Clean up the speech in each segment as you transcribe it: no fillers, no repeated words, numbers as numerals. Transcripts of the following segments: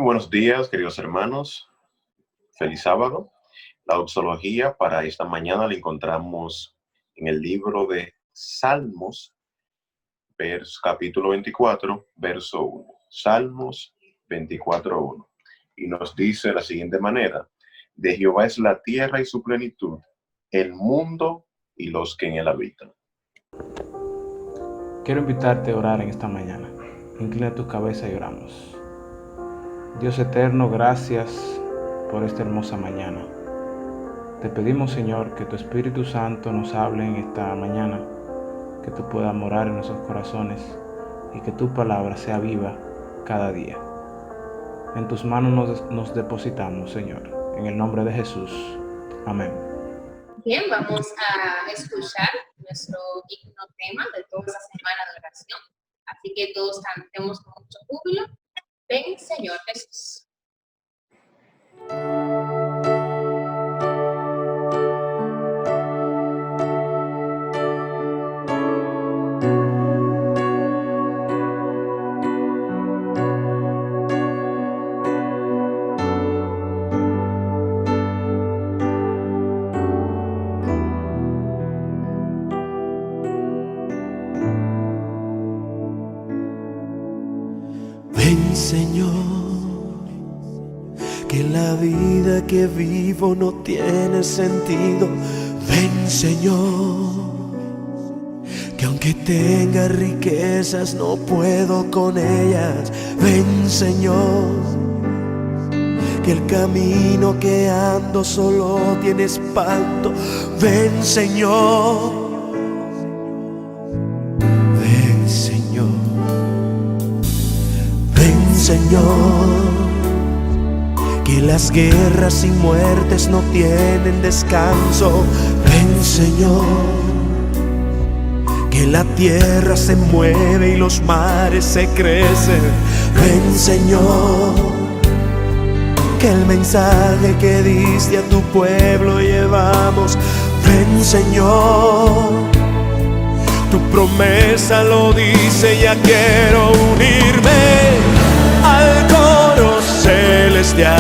buenos días, queridos hermanos. Feliz sábado. La doxología para esta mañana la encontramos en el libro de Salmos, capítulo 24, verso 1. Salmos 24:1. Y nos dice de la siguiente manera: de Jehová es la tierra y su plenitud, el mundo y los que en él habitan. Quiero invitarte a orar en esta mañana. Inclina tu cabeza y oramos. Dios eterno, gracias por esta hermosa mañana. Te pedimos, Señor, que tu Espíritu Santo nos hable en esta mañana, que tú puedas morar en nuestros corazones y que tu palabra sea viva cada día. En tus manos nos depositamos, Señor, en el nombre de Jesús. Amén. Bien, vamos a escuchar nuestro himno tema de toda esta semana de oración. Así que todos cantemos con mucho júbilo. Ven, Señor Jesús. Ven, Señor, que la vida que vivo no tiene sentido. Ven, Señor, que aunque tenga riquezas no puedo con ellas. Ven, Señor, que el camino que ando solo tiene espanto. Ven, Señor. Señor, que las guerras y muertes no tienen descanso. Ven, Señor, que la tierra se mueve y los mares se crecen. Ven, Señor, que el mensaje que diste a tu pueblo llevamos. Ven, Señor, tu promesa lo dice, ya quiero unirme al coro celestial,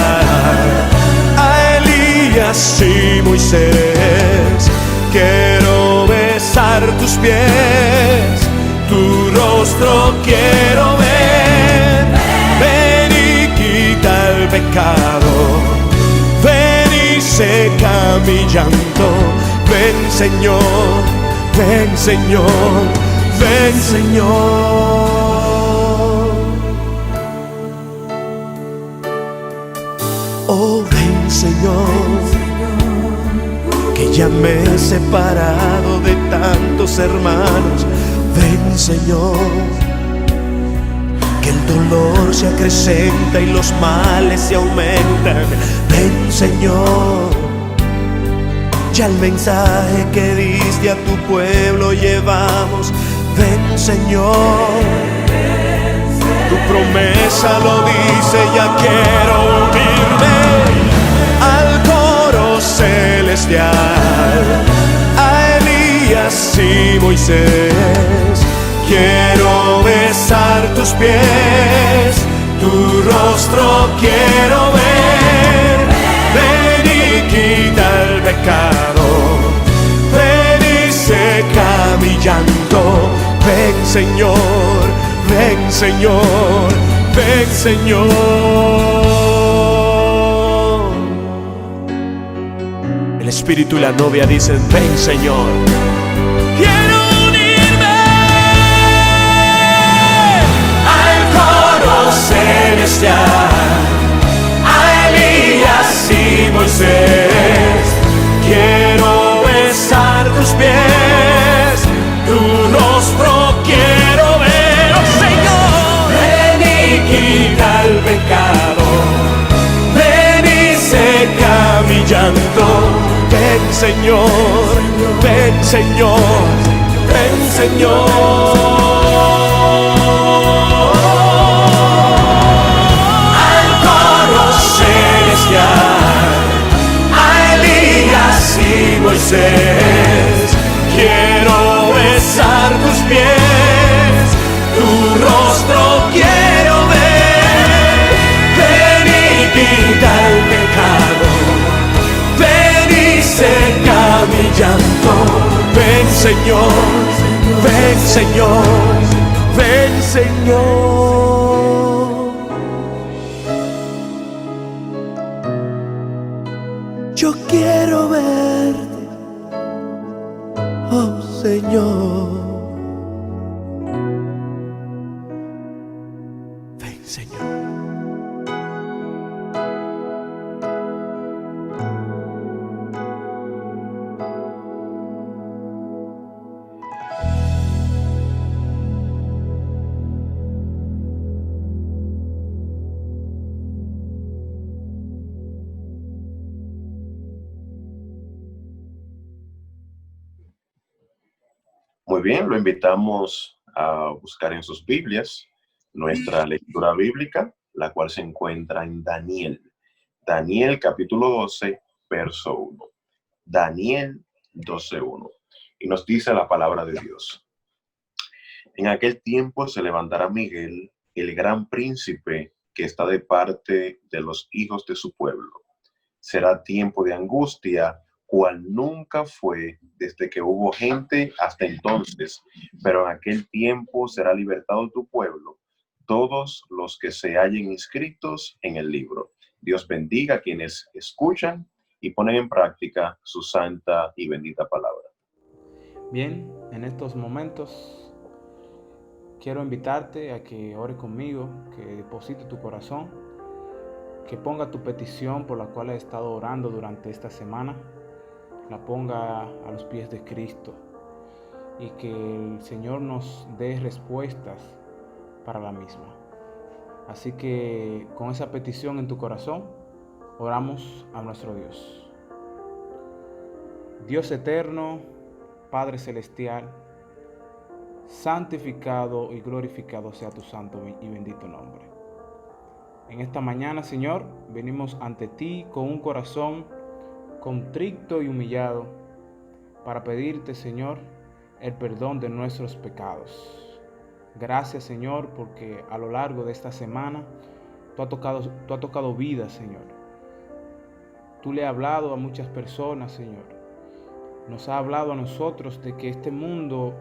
a Elías y Moisés. Quiero besar tus pies, tu rostro quiero ver. Ven y quita el pecado, ven y seca mi llanto. Ven, Señor, ven, Señor, ven, Señor. Oh, ven, Señor, que ya me he separado de tantos hermanos. Ven, Señor, que el dolor se acrecenta y los males se aumentan. Ven, Señor, ya el mensaje que diste a tu pueblo llevamos. Ven, Señor, tu promesa lo dice, ya quiero unirme al coro celestial, a Elías y Moisés. Quiero besar tus pies, tu rostro quiero ver. Ven y quita el pecado, ven y seca mi llanto. Ven, Señor, ven, Señor, ven, Señor. El Espíritu y la novia dicen: ven, Señor. Quiero unirme al coro celestial, a Elías y Moisés. Quiero besar tus pies, tu rostro quiero ver. Oh, Señor, ven y quita el pecado, ven y seca mi llanto. Ven, Señor, ven, Señor, ven, Señor. Al coro celestial, a Elías y Moisés. Quiero besar tus pies, tu rostro quiero ver. Ven quita el pecado. Ven y seca mi llanto. Ven Señor, ven Señor, ven Señor. Yo quiero verte, oh Señor. Ven Señor. Muy bien, lo invitamos a buscar en sus Biblias nuestra lectura bíblica, la cual se encuentra en Daniel. Daniel capítulo 12, verso 1. Daniel 12:1. Y nos dice la palabra de Dios. En aquel tiempo se levantará Miguel, el gran príncipe que está de parte de los hijos de su pueblo. Será tiempo de angustia, cual nunca fue desde que hubo gente hasta entonces, pero en aquel tiempo será libertado tu pueblo, todos los que se hallen inscritos en el libro. Dios bendiga a quienes escuchan y ponen en práctica su santa y bendita palabra. Bien, en estos momentos quiero invitarte a que ore conmigo, que deposite tu corazón, que ponga tu petición por la cual has estado orando durante esta semana, la ponga a los pies de Cristo y que el Señor nos dé respuestas para la misma. Así que con esa petición en tu corazón, oramos a nuestro Dios. Dios eterno, Padre celestial, santificado y glorificado sea tu santo y bendito nombre. En esta mañana, Señor, venimos ante ti con un corazón contrito y humillado para pedirte, Señor, el perdón de nuestros pecados. Gracias, Señor, porque a lo largo de esta semana tú has tocado vidas, Señor. Tú le has hablado a muchas personas, Señor. Nos has hablado a nosotros de que este mundo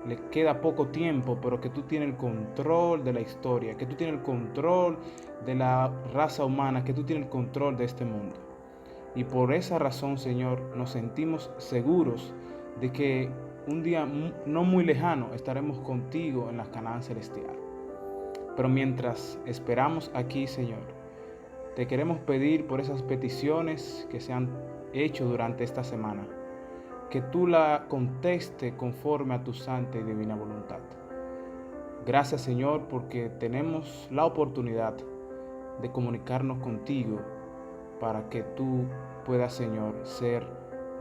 le queda poco tiempo, pero que tú tienes el control de la historia, que tú tienes el control de la raza humana, que tú tienes el control de este mundo. Y por esa razón, Señor, nos sentimos seguros de que un día no muy lejano estaremos contigo en la Canaán celestial. Pero mientras esperamos aquí, Señor, te queremos pedir por esas peticiones que se han hecho durante esta semana, que tú la conteste conforme a tu santa y divina voluntad. Gracias, Señor, porque tenemos la oportunidad de comunicarnos contigo para que tú puedas, Señor, ser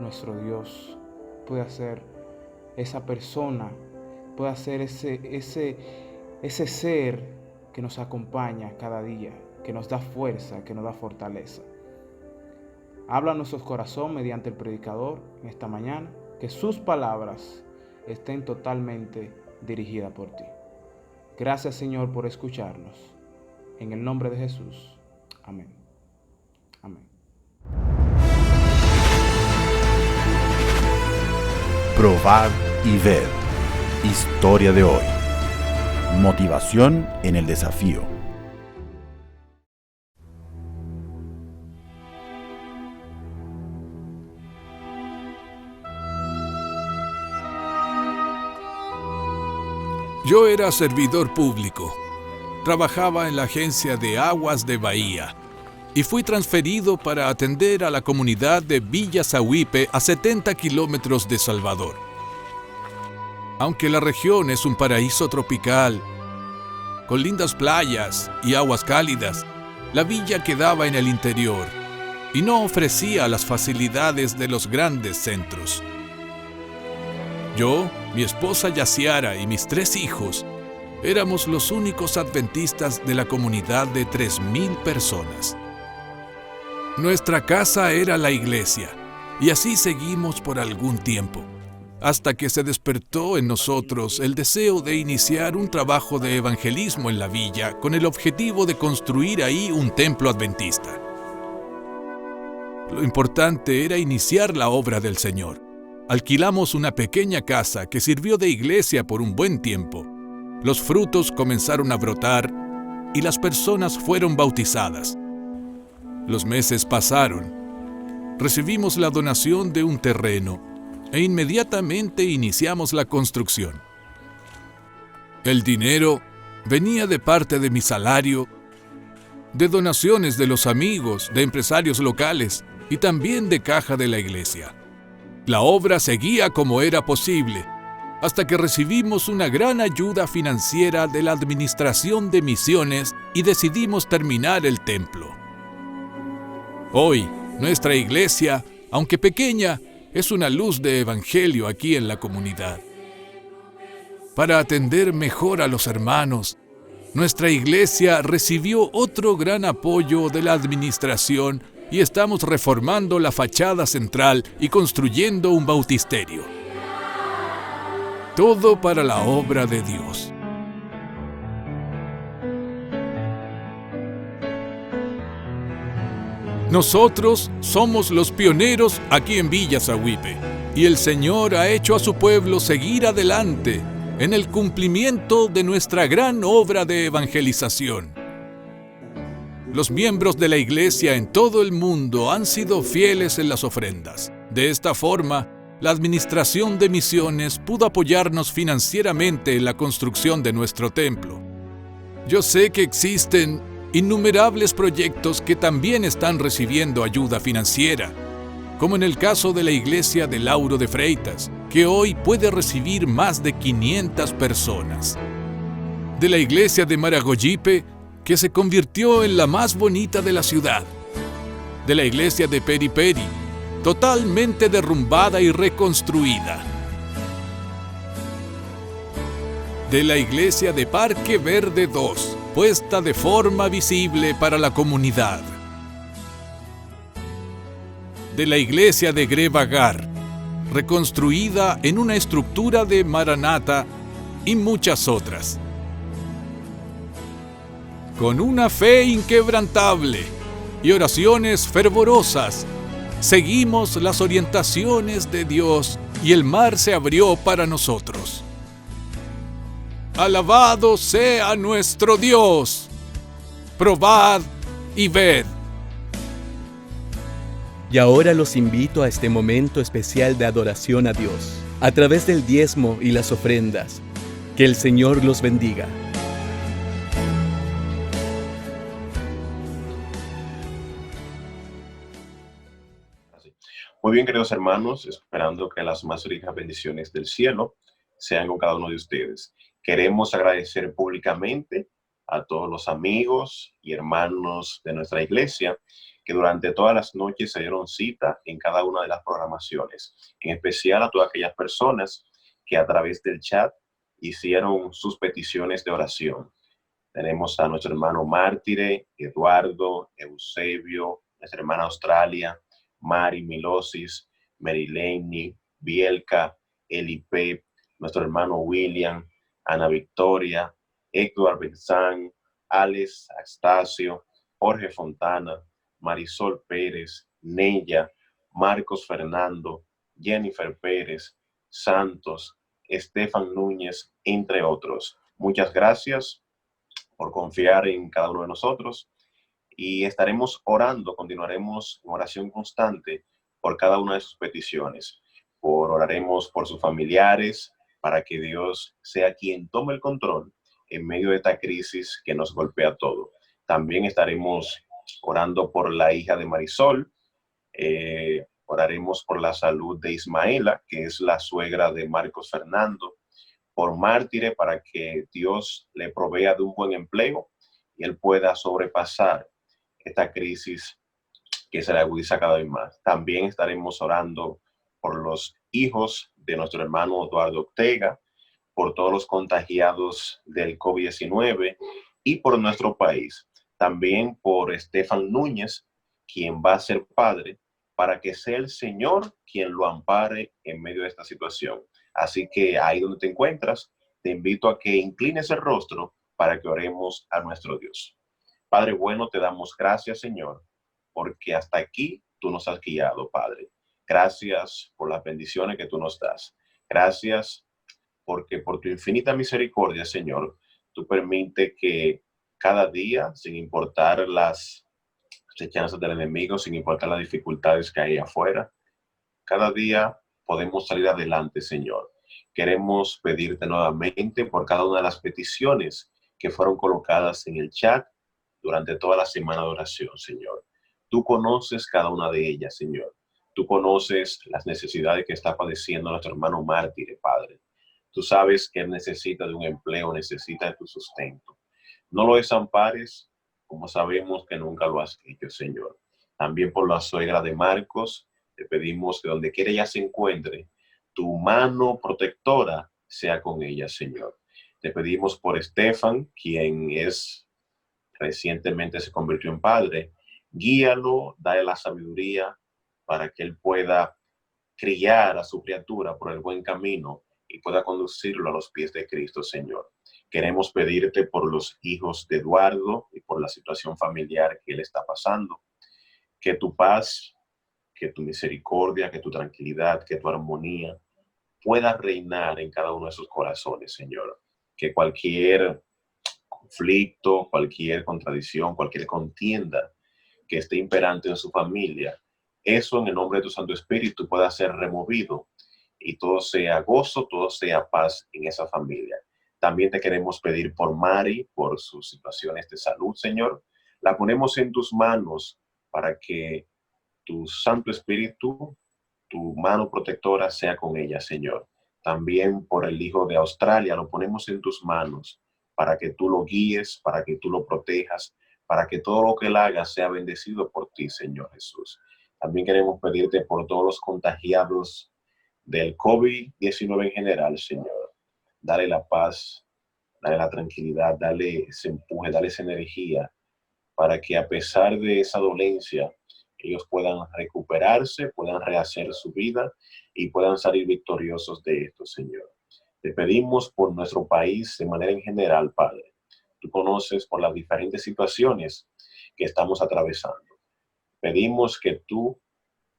nuestro Dios, puedas ser esa persona, puedas ser ese ser que nos acompaña cada día, que nos da fuerza, que nos da fortaleza. Habla a nuestros corazones mediante el predicador en esta mañana, que sus palabras estén totalmente dirigidas por ti. Gracias, Señor, por escucharnos. En el nombre de Jesús. Amén. Amén. Probar y ver. Historia de hoy. Motivación en el desafío. Yo era servidor público. Trabajaba en la agencia de aguas de Bahía y fui transferido para atender a la comunidad de Villa Zahuipe a 70 kilómetros de Salvador. Aunque la región es un paraíso tropical, con lindas playas y aguas cálidas, la villa quedaba en el interior y no ofrecía las facilidades de los grandes centros. Yo, mi esposa Yaciara y mis 3 hijos éramos los únicos adventistas de la comunidad de 3,000 personas. Nuestra casa era la iglesia y así seguimos por algún tiempo. hasta que se despertó en nosotros el deseo de iniciar un trabajo de evangelismo en la villa con el objetivo de construir ahí un templo adventista. Lo importante era iniciar la obra del Señor. Alquilamos una pequeña casa que sirvió de iglesia por un buen tiempo. Los frutos comenzaron a brotar y las personas fueron bautizadas. Los meses pasaron. Recibimos la donación de un terreno e inmediatamente iniciamos la construcción. El dinero venía de parte de mi salario, de donaciones de los amigos, de empresarios locales y también de caja de la iglesia. La obra seguía como era posible, hasta que recibimos una gran ayuda financiera de la Administración de Misiones y decidimos terminar el templo. Hoy, nuestra iglesia, aunque pequeña, es una luz de evangelio aquí en la comunidad. Para atender mejor a los hermanos, nuestra iglesia recibió otro gran apoyo de la administración y estamos reformando la fachada central y construyendo un bautisterio. Todo para la obra de Dios. Nosotros somos los pioneros aquí en Villa Zahuipe, y el Señor ha hecho a su pueblo seguir adelante en el cumplimiento de nuestra gran obra de evangelización. Los miembros de la Iglesia en todo el mundo han sido fieles en las ofrendas. De esta forma, la Administración de Misiones pudo apoyarnos financieramente en la construcción de nuestro templo. Yo sé que existen innumerables proyectos que también están recibiendo ayuda financiera, como en el caso de la iglesia de Lauro de Freitas, que hoy puede recibir más de 500 personas. De la iglesia de Maragogipe, que se convirtió en la más bonita de la ciudad. De la iglesia de Periperi, totalmente derrumbada y reconstruida. De la iglesia de Parque Verde 2, puesta de forma visible para la comunidad. De la iglesia de Grevagar, reconstruida en una estructura de Maranata, y muchas otras. Con una fe inquebrantable y oraciones fervorosas, seguimos las orientaciones de Dios y el mar se abrió para nosotros. Alabado sea nuestro Dios. Probad y ved. Y ahora los invito a este momento especial de adoración a Dios, a través del diezmo y las ofrendas. Que el Señor los bendiga. Muy bien, queridos hermanos, esperando que las más ricas bendiciones del cielo sean con cada uno de ustedes. Queremos agradecer públicamente a todos los amigos y hermanos de nuestra iglesia que durante todas las noches se dieron cita en cada una de las programaciones, en especial a todas aquellas personas que a través del chat hicieron sus peticiones de oración. Tenemos a nuestro hermano Mártire, Eduardo, Eusebio, nuestra hermana Australia, Mari Milosis, Merileni, Bielka, Elipe, nuestro hermano William, Ana Victoria, Héctor Benzán, Alex Astacio, Jorge Fontana, Marisol Pérez, Neya, Marcos Fernando, Jennifer Pérez, Santos, Estefan Núñez, entre otros. Muchas gracias por confiar en cada uno de nosotros y estaremos orando, continuaremos en oración constante por cada una de sus peticiones. Oraremos por sus familiares para que Dios sea quien tome el control en medio de esta crisis que nos golpea todo. También estaremos orando por la hija de Marisol, oraremos por la salud de Ismaela, que es la suegra de Marcos Fernando, por Mártire para que Dios le provea de un buen empleo y él pueda sobrepasar esta crisis que se le agudiza cada vez más. También estaremos orando por los hijos de nuestro hermano Eduardo Ortega, por todos los contagiados del COVID-19 y por nuestro país. También por Estefan Núñez, quien va a ser padre, para que sea el Señor quien lo ampare en medio de esta situación. Así que ahí donde te encuentras, te invito a que inclines el rostro para que oremos a nuestro Dios. Padre bueno, te damos gracias, Señor, porque hasta aquí tú nos has guiado, Padre. Gracias por las bendiciones que tú nos das. Gracias porque por tu infinita misericordia, Señor, tú permites que cada día, sin importar las acechanzas del enemigo, sin importar las dificultades que hay afuera, cada día podemos salir adelante, Señor. Queremos pedirte nuevamente por cada una de las peticiones que fueron colocadas en el chat durante toda la semana de oración, Señor. Tú conoces cada una de ellas, Señor. Tú conoces las necesidades que está padeciendo nuestro hermano mártir, Padre. Tú sabes que él necesita de un empleo, necesita de tu sustento. No lo desampares, como sabemos que nunca lo has hecho, Señor. También por la suegra de Marcos, te pedimos que donde quiera ella se encuentre, tu mano protectora sea con ella, Señor. Te pedimos por Estefan, quien recientemente se convirtió en padre. Guíalo, dale la sabiduría para que él pueda criar a su criatura por el buen camino y pueda conducirlo a los pies de Cristo, Señor. Queremos pedirte por los hijos de Eduardo y por la situación familiar que él está pasando. Que tu paz, que tu misericordia, que tu tranquilidad, que tu armonía pueda reinar en cada uno de sus corazones, Señor. Que cualquier conflicto, cualquier contradicción, cualquier contienda que esté imperante en su familia, eso en el nombre de tu Santo Espíritu pueda ser removido y todo sea gozo, todo sea paz en esa familia. También te queremos pedir por Mari, por sus situaciones de salud, Señor. La ponemos en tus manos para que tu Santo Espíritu, tu mano protectora sea con ella, Señor. También por el hijo de Australia, lo ponemos en tus manos para que tú lo guíes, para que tú lo protejas, para que todo lo que él haga sea bendecido por ti, Señor Jesús. También queremos pedirte por todos los contagiados del COVID-19 en general, Señor. Dale la paz, dale la tranquilidad, dale ese empuje, dale esa energía para que a pesar de esa dolencia, ellos puedan recuperarse, puedan rehacer su vida y puedan salir victoriosos de esto, Señor. Te pedimos por nuestro país de manera en general, Padre. Tú conoces por las diferentes situaciones que estamos atravesando. Pedimos que tú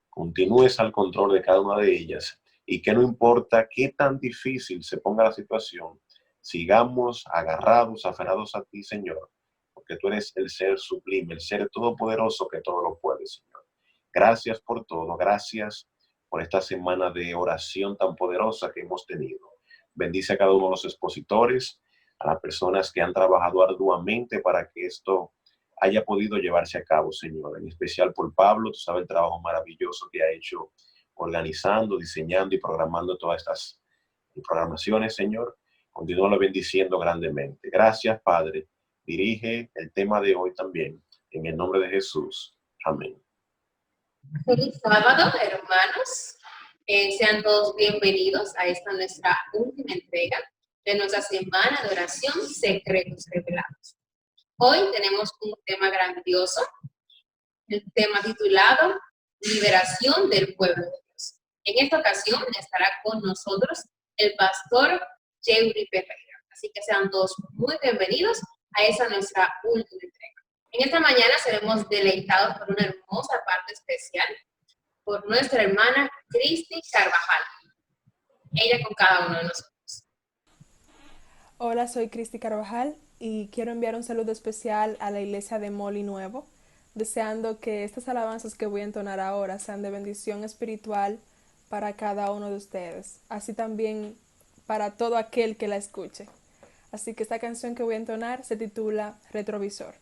continúes al control de cada una de ellas y que no importa qué tan difícil se ponga la situación, sigamos agarrados, aferrados a ti, Señor, porque tú eres el ser sublime, el ser todopoderoso que todo lo puede, Señor. Gracias por todo, gracias por esta semana de oración tan poderosa que hemos tenido. Bendice a cada uno de los expositores, a las personas que han trabajado arduamente para que esto haya podido llevarse a cabo, Señor. En especial por Pablo, tú sabes el trabajo maravilloso que ha hecho organizando, diseñando y programando todas estas programaciones, Señor. Continúalo bendiciendo grandemente. Gracias, Padre. Dirige el tema de hoy también. En el nombre de Jesús. Amén. Feliz sábado, hermanos. Sean todos bienvenidos a esta nuestra última entrega de nuestra semana de oración Secretos Revelados. Hoy tenemos un tema grandioso, el tema titulado Liberación del Pueblo de Dios. En esta ocasión estará con nosotros el pastor Yeuri Ferreira. Así que sean todos muy bienvenidos a esa nuestra última entrega. En esta mañana seremos deleitados por una hermosa parte especial por nuestra hermana Cristi Carvajal. Ella con cada uno de nosotros. Hola, soy Cristi Carvajal y quiero enviar un saludo especial a la iglesia de Moli Nuevo, deseando que estas alabanzas que voy a entonar ahora sean de bendición espiritual para cada uno de ustedes, así también para todo aquel que la escuche. Así que esta canción que voy a entonar se titula Retrovisor.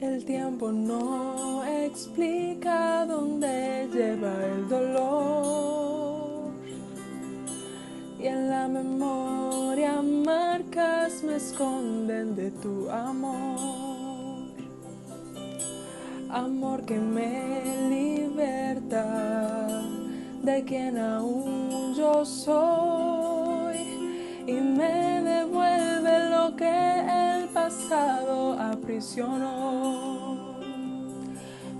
El tiempo no explica dónde lleva el dolor, y en la memoria marcas me esconden de tu amor, amor que me liberta de quien aún yo soy y me devuelve lo que el pasado aprisionó.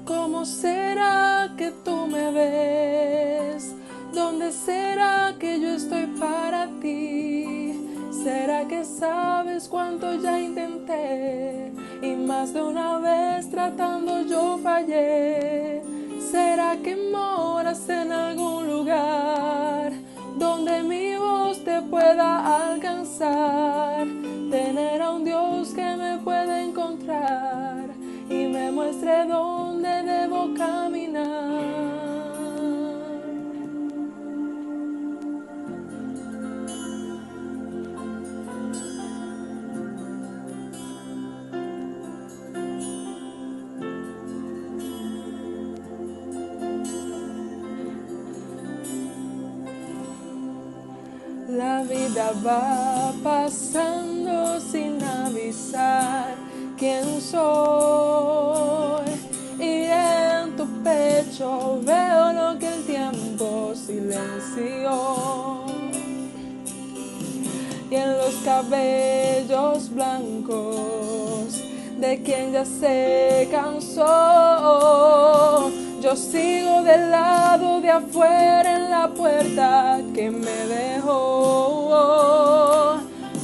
¿Cómo será que tú me ves? ¿Dónde será que yo estoy para ti? ¿Será que sabes cuánto ya intenté? Y más de una vez tratando yo fallé. ¿Será que moras en algún lugar donde mi voz te pueda alcanzar? Tener a un Dios que me pueda encontrar y me muestre dónde debo caminar. La vida va pasando sin avisar quién soy, y en tu pecho veo lo que el tiempo silenció, y en los cabellos blancos de quien ya se cansó. Yo sigo del lado de afuera en la puerta que me dejó.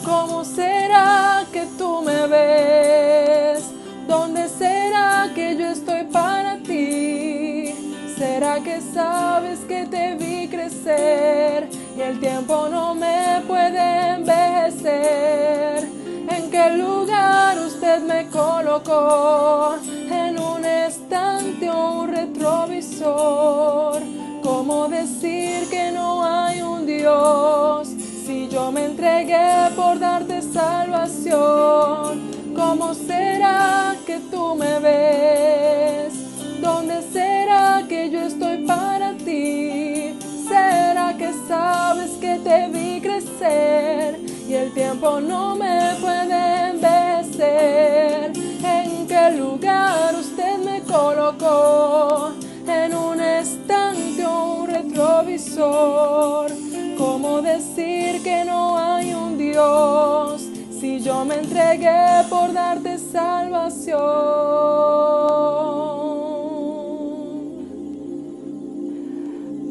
¿Cómo será que tú me ves? ¿Dónde será que yo estoy para ti? ¿Será que sabes que te vi crecer y el tiempo no me puede envejecer? ¿En qué lugar usted me colocó? ¿En un estante o un retrovisor? ¿Cómo decir que no hay un Dios si yo me entregué por darte salvación? ¿Cómo será que tú me ves? ¿Dónde será que yo estoy para ti? ¿Será que sabes que te vi crecer y el tiempo no me puede envejecer? ¿En qué lugar usted me colocó? ¿En un estante o un retrovisor? ¿Cómo decir que no hay un Dios si yo me entregué por darte salvación?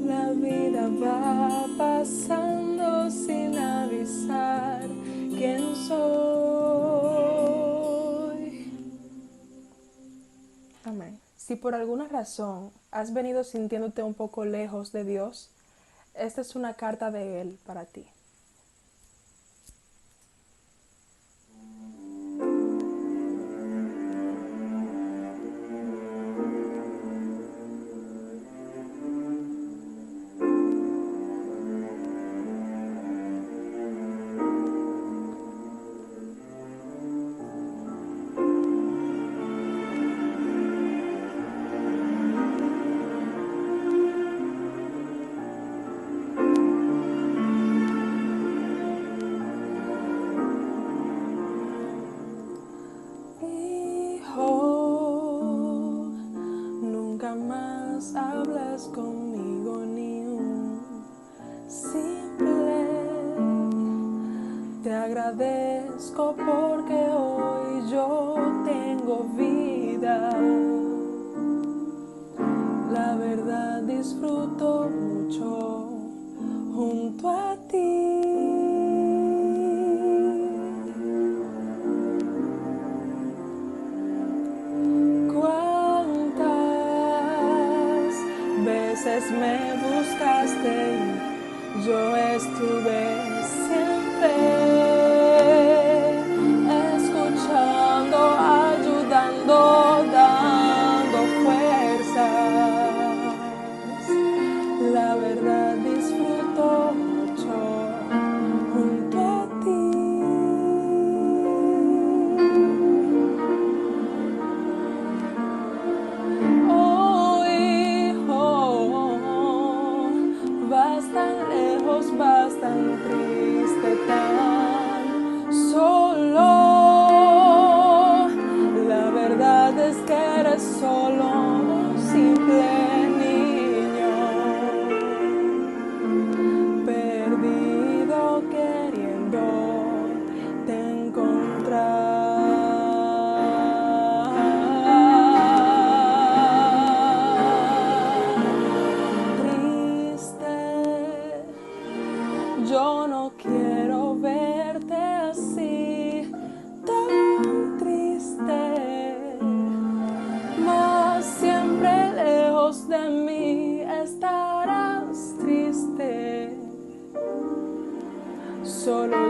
La vida va pasando sin avisar quién soy. Amén. Si por alguna razón has venido sintiéndote un poco lejos de Dios, esta es una carta de Él para ti. Hablas conmigo ni un simple. Te agradezco porque hoy yo tengo vida. La verdad disfruto mucho junto a ti. Me buscaste y yo estuve siempre escuchando, ayudando, dando fuerzas. La verdad disfruto mucho junto a ti. Vas tan lejos, vas tan triste, tan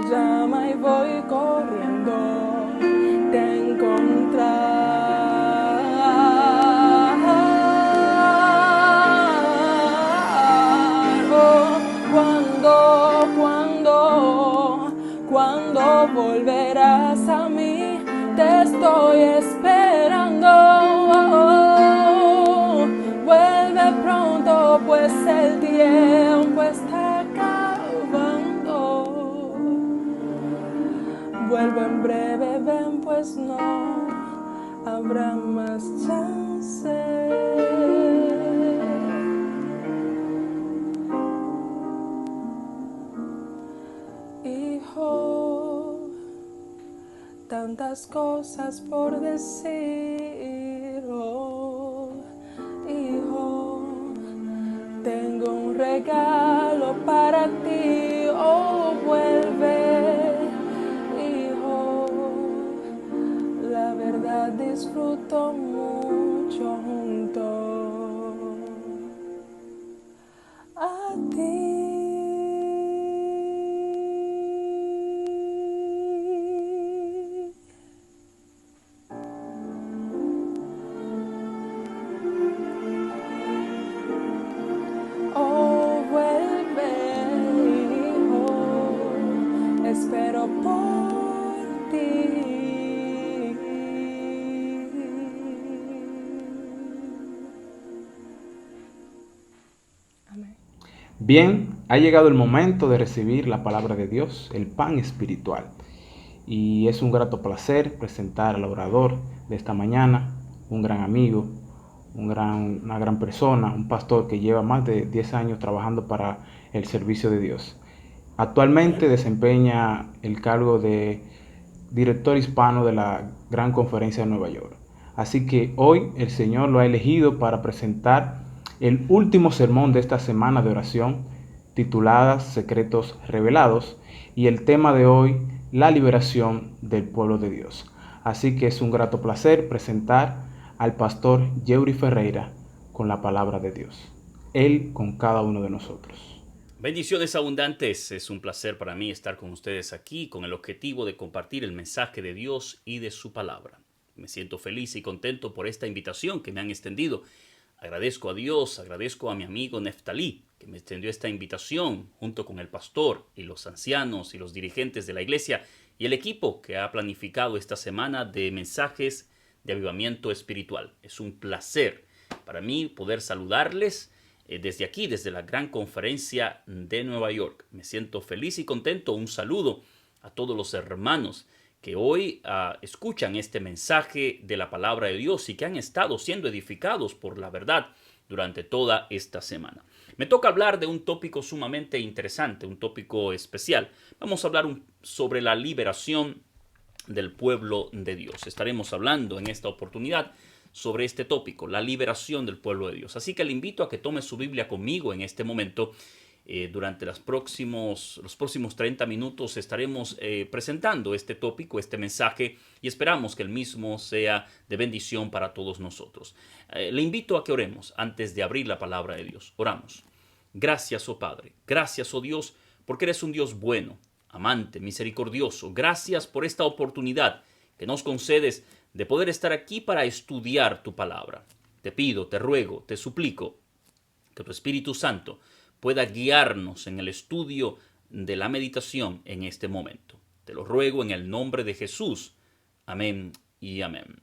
llama y voy corriendo te encontrar. Oh, cuando volverás a mí, te estoy esperando. Vuelve pronto, pues el tiempo está acabando. Vuelve en breve, ven, pues no habrá más chance. Hijo, tantas cosas por decir, oh, hijo, tengo un regalo para ti, oh, vuelve, hijo, la verdad disfruto mucho junto a ti. Espero por ti. Amén. Bien, ha llegado el momento de recibir la palabra de Dios, el pan espiritual. Y es un grato placer presentar al orador de esta mañana, un gran amigo, una gran persona, un pastor que lleva más de 10 años trabajando para el servicio de Dios. Actualmente desempeña el cargo de director hispano de la Gran Conferencia de Nueva York. Así que hoy el Señor lo ha elegido para presentar el último sermón de esta semana de oración, titulada Secretos Revelados, y el tema de hoy, la liberación del pueblo de Dios. Así que es un grato placer presentar al pastor Yeury Ferreira con la palabra de Dios. Él con cada uno de nosotros. Bendiciones abundantes, es un placer para mí estar con ustedes aquí con el objetivo de compartir el mensaje de Dios y de su palabra. Me siento feliz y contento por esta invitación que me han extendido. Agradezco a Dios, agradezco a mi amigo Neftalí que me extendió esta invitación junto con el pastor y los ancianos y los dirigentes de la iglesia y el equipo que ha planificado esta semana de mensajes de avivamiento espiritual. Es un placer para mí poder saludarles desde aquí, desde la Gran Conferencia de Nueva York. Me siento feliz y contento. Un saludo a todos los hermanos que hoy escuchan este mensaje de la palabra de Dios y que han estado siendo edificados por la verdad durante toda esta semana. Me toca hablar de un tópico sumamente interesante, un tópico especial. Vamos a hablar sobre la liberación del pueblo de Dios. Estaremos hablando en esta oportunidad sobre este tópico, la liberación del pueblo de Dios. Así que le invito a que tome su Biblia conmigo en este momento. Durante los próximos 30 minutos estaremos presentando este tópico, este mensaje, y esperamos que el mismo sea de bendición para todos nosotros. Le invito a que oremos antes de abrir la palabra de Dios. Oramos. Gracias, oh Padre. Gracias, oh Dios, porque eres un Dios bueno, amante, misericordioso. Gracias por esta oportunidad que nos concedes de poder estar aquí para estudiar tu palabra. Te pido, te ruego, te suplico que tu Espíritu Santo pueda guiarnos en el estudio de la meditación en este momento. Te lo ruego en el nombre de Jesús. Amén y amén.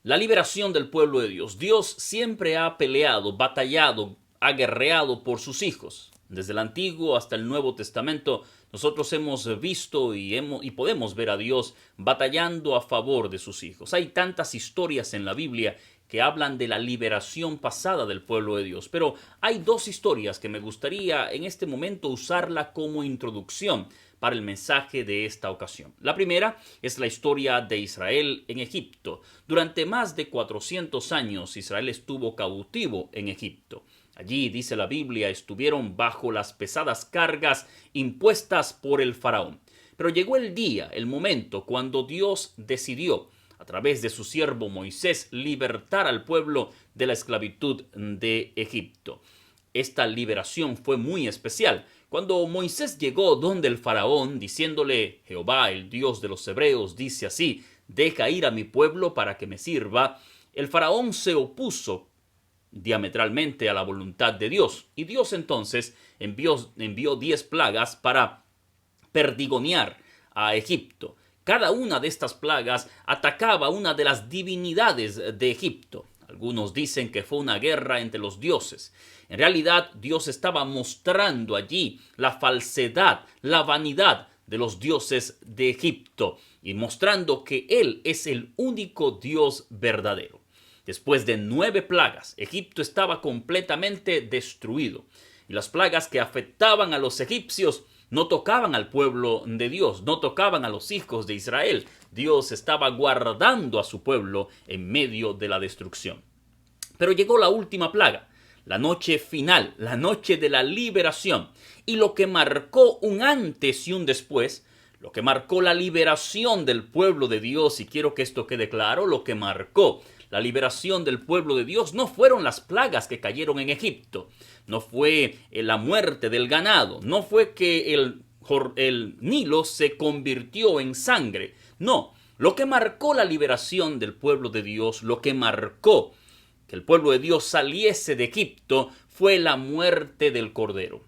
La liberación del pueblo de Dios. Dios siempre ha peleado, batallado, ha guerreado por sus hijos. Desde el Antiguo hasta el Nuevo Testamento, nosotros hemos visto y podemos ver a Dios batallando a favor de sus hijos. Hay tantas historias en la Biblia que hablan de la liberación pasada del pueblo de Dios. Pero hay dos historias que me gustaría en este momento usarla como introducción para el mensaje de esta ocasión. La primera es la historia de Israel en Egipto. Durante más de 400 años Israel estuvo cautivo en Egipto. Allí, dice la Biblia, estuvieron bajo las pesadas cargas impuestas por el faraón. Pero llegó el día, el momento, cuando Dios decidió, a través de su siervo Moisés, libertar al pueblo de la esclavitud de Egipto. Esta liberación fue muy especial. Cuando Moisés llegó donde el faraón, diciéndole: Jehová, el Dios de los hebreos, dice así: deja ir a mi pueblo para que me sirva, el faraón se opuso diametralmente a la voluntad de Dios. Y Dios entonces envió 10 plagas para perdigonear a Egipto. Cada una de estas plagas atacaba una de las divinidades de Egipto. Algunos dicen que fue una guerra entre los dioses. En realidad, Dios estaba mostrando allí la falsedad, la vanidad de los dioses de Egipto y mostrando que Él es el único Dios verdadero. Después de 9 plagas, Egipto estaba completamente destruido. Y las plagas que afectaban a los egipcios no tocaban al pueblo de Dios, no tocaban a los hijos de Israel. Dios estaba guardando a su pueblo en medio de la destrucción. Pero llegó la última plaga, la noche final, la noche de la liberación. Y lo que marcó un antes y un después, lo que marcó la liberación del pueblo de Dios, y quiero que esto quede claro, lo que marcó la liberación del pueblo de Dios no fueron las plagas que cayeron en Egipto, no fue la muerte del ganado, no fue que el Nilo se convirtió en sangre. No, lo que marcó la liberación del pueblo de Dios, lo que marcó que el pueblo de Dios saliese de Egipto, fue la muerte del cordero.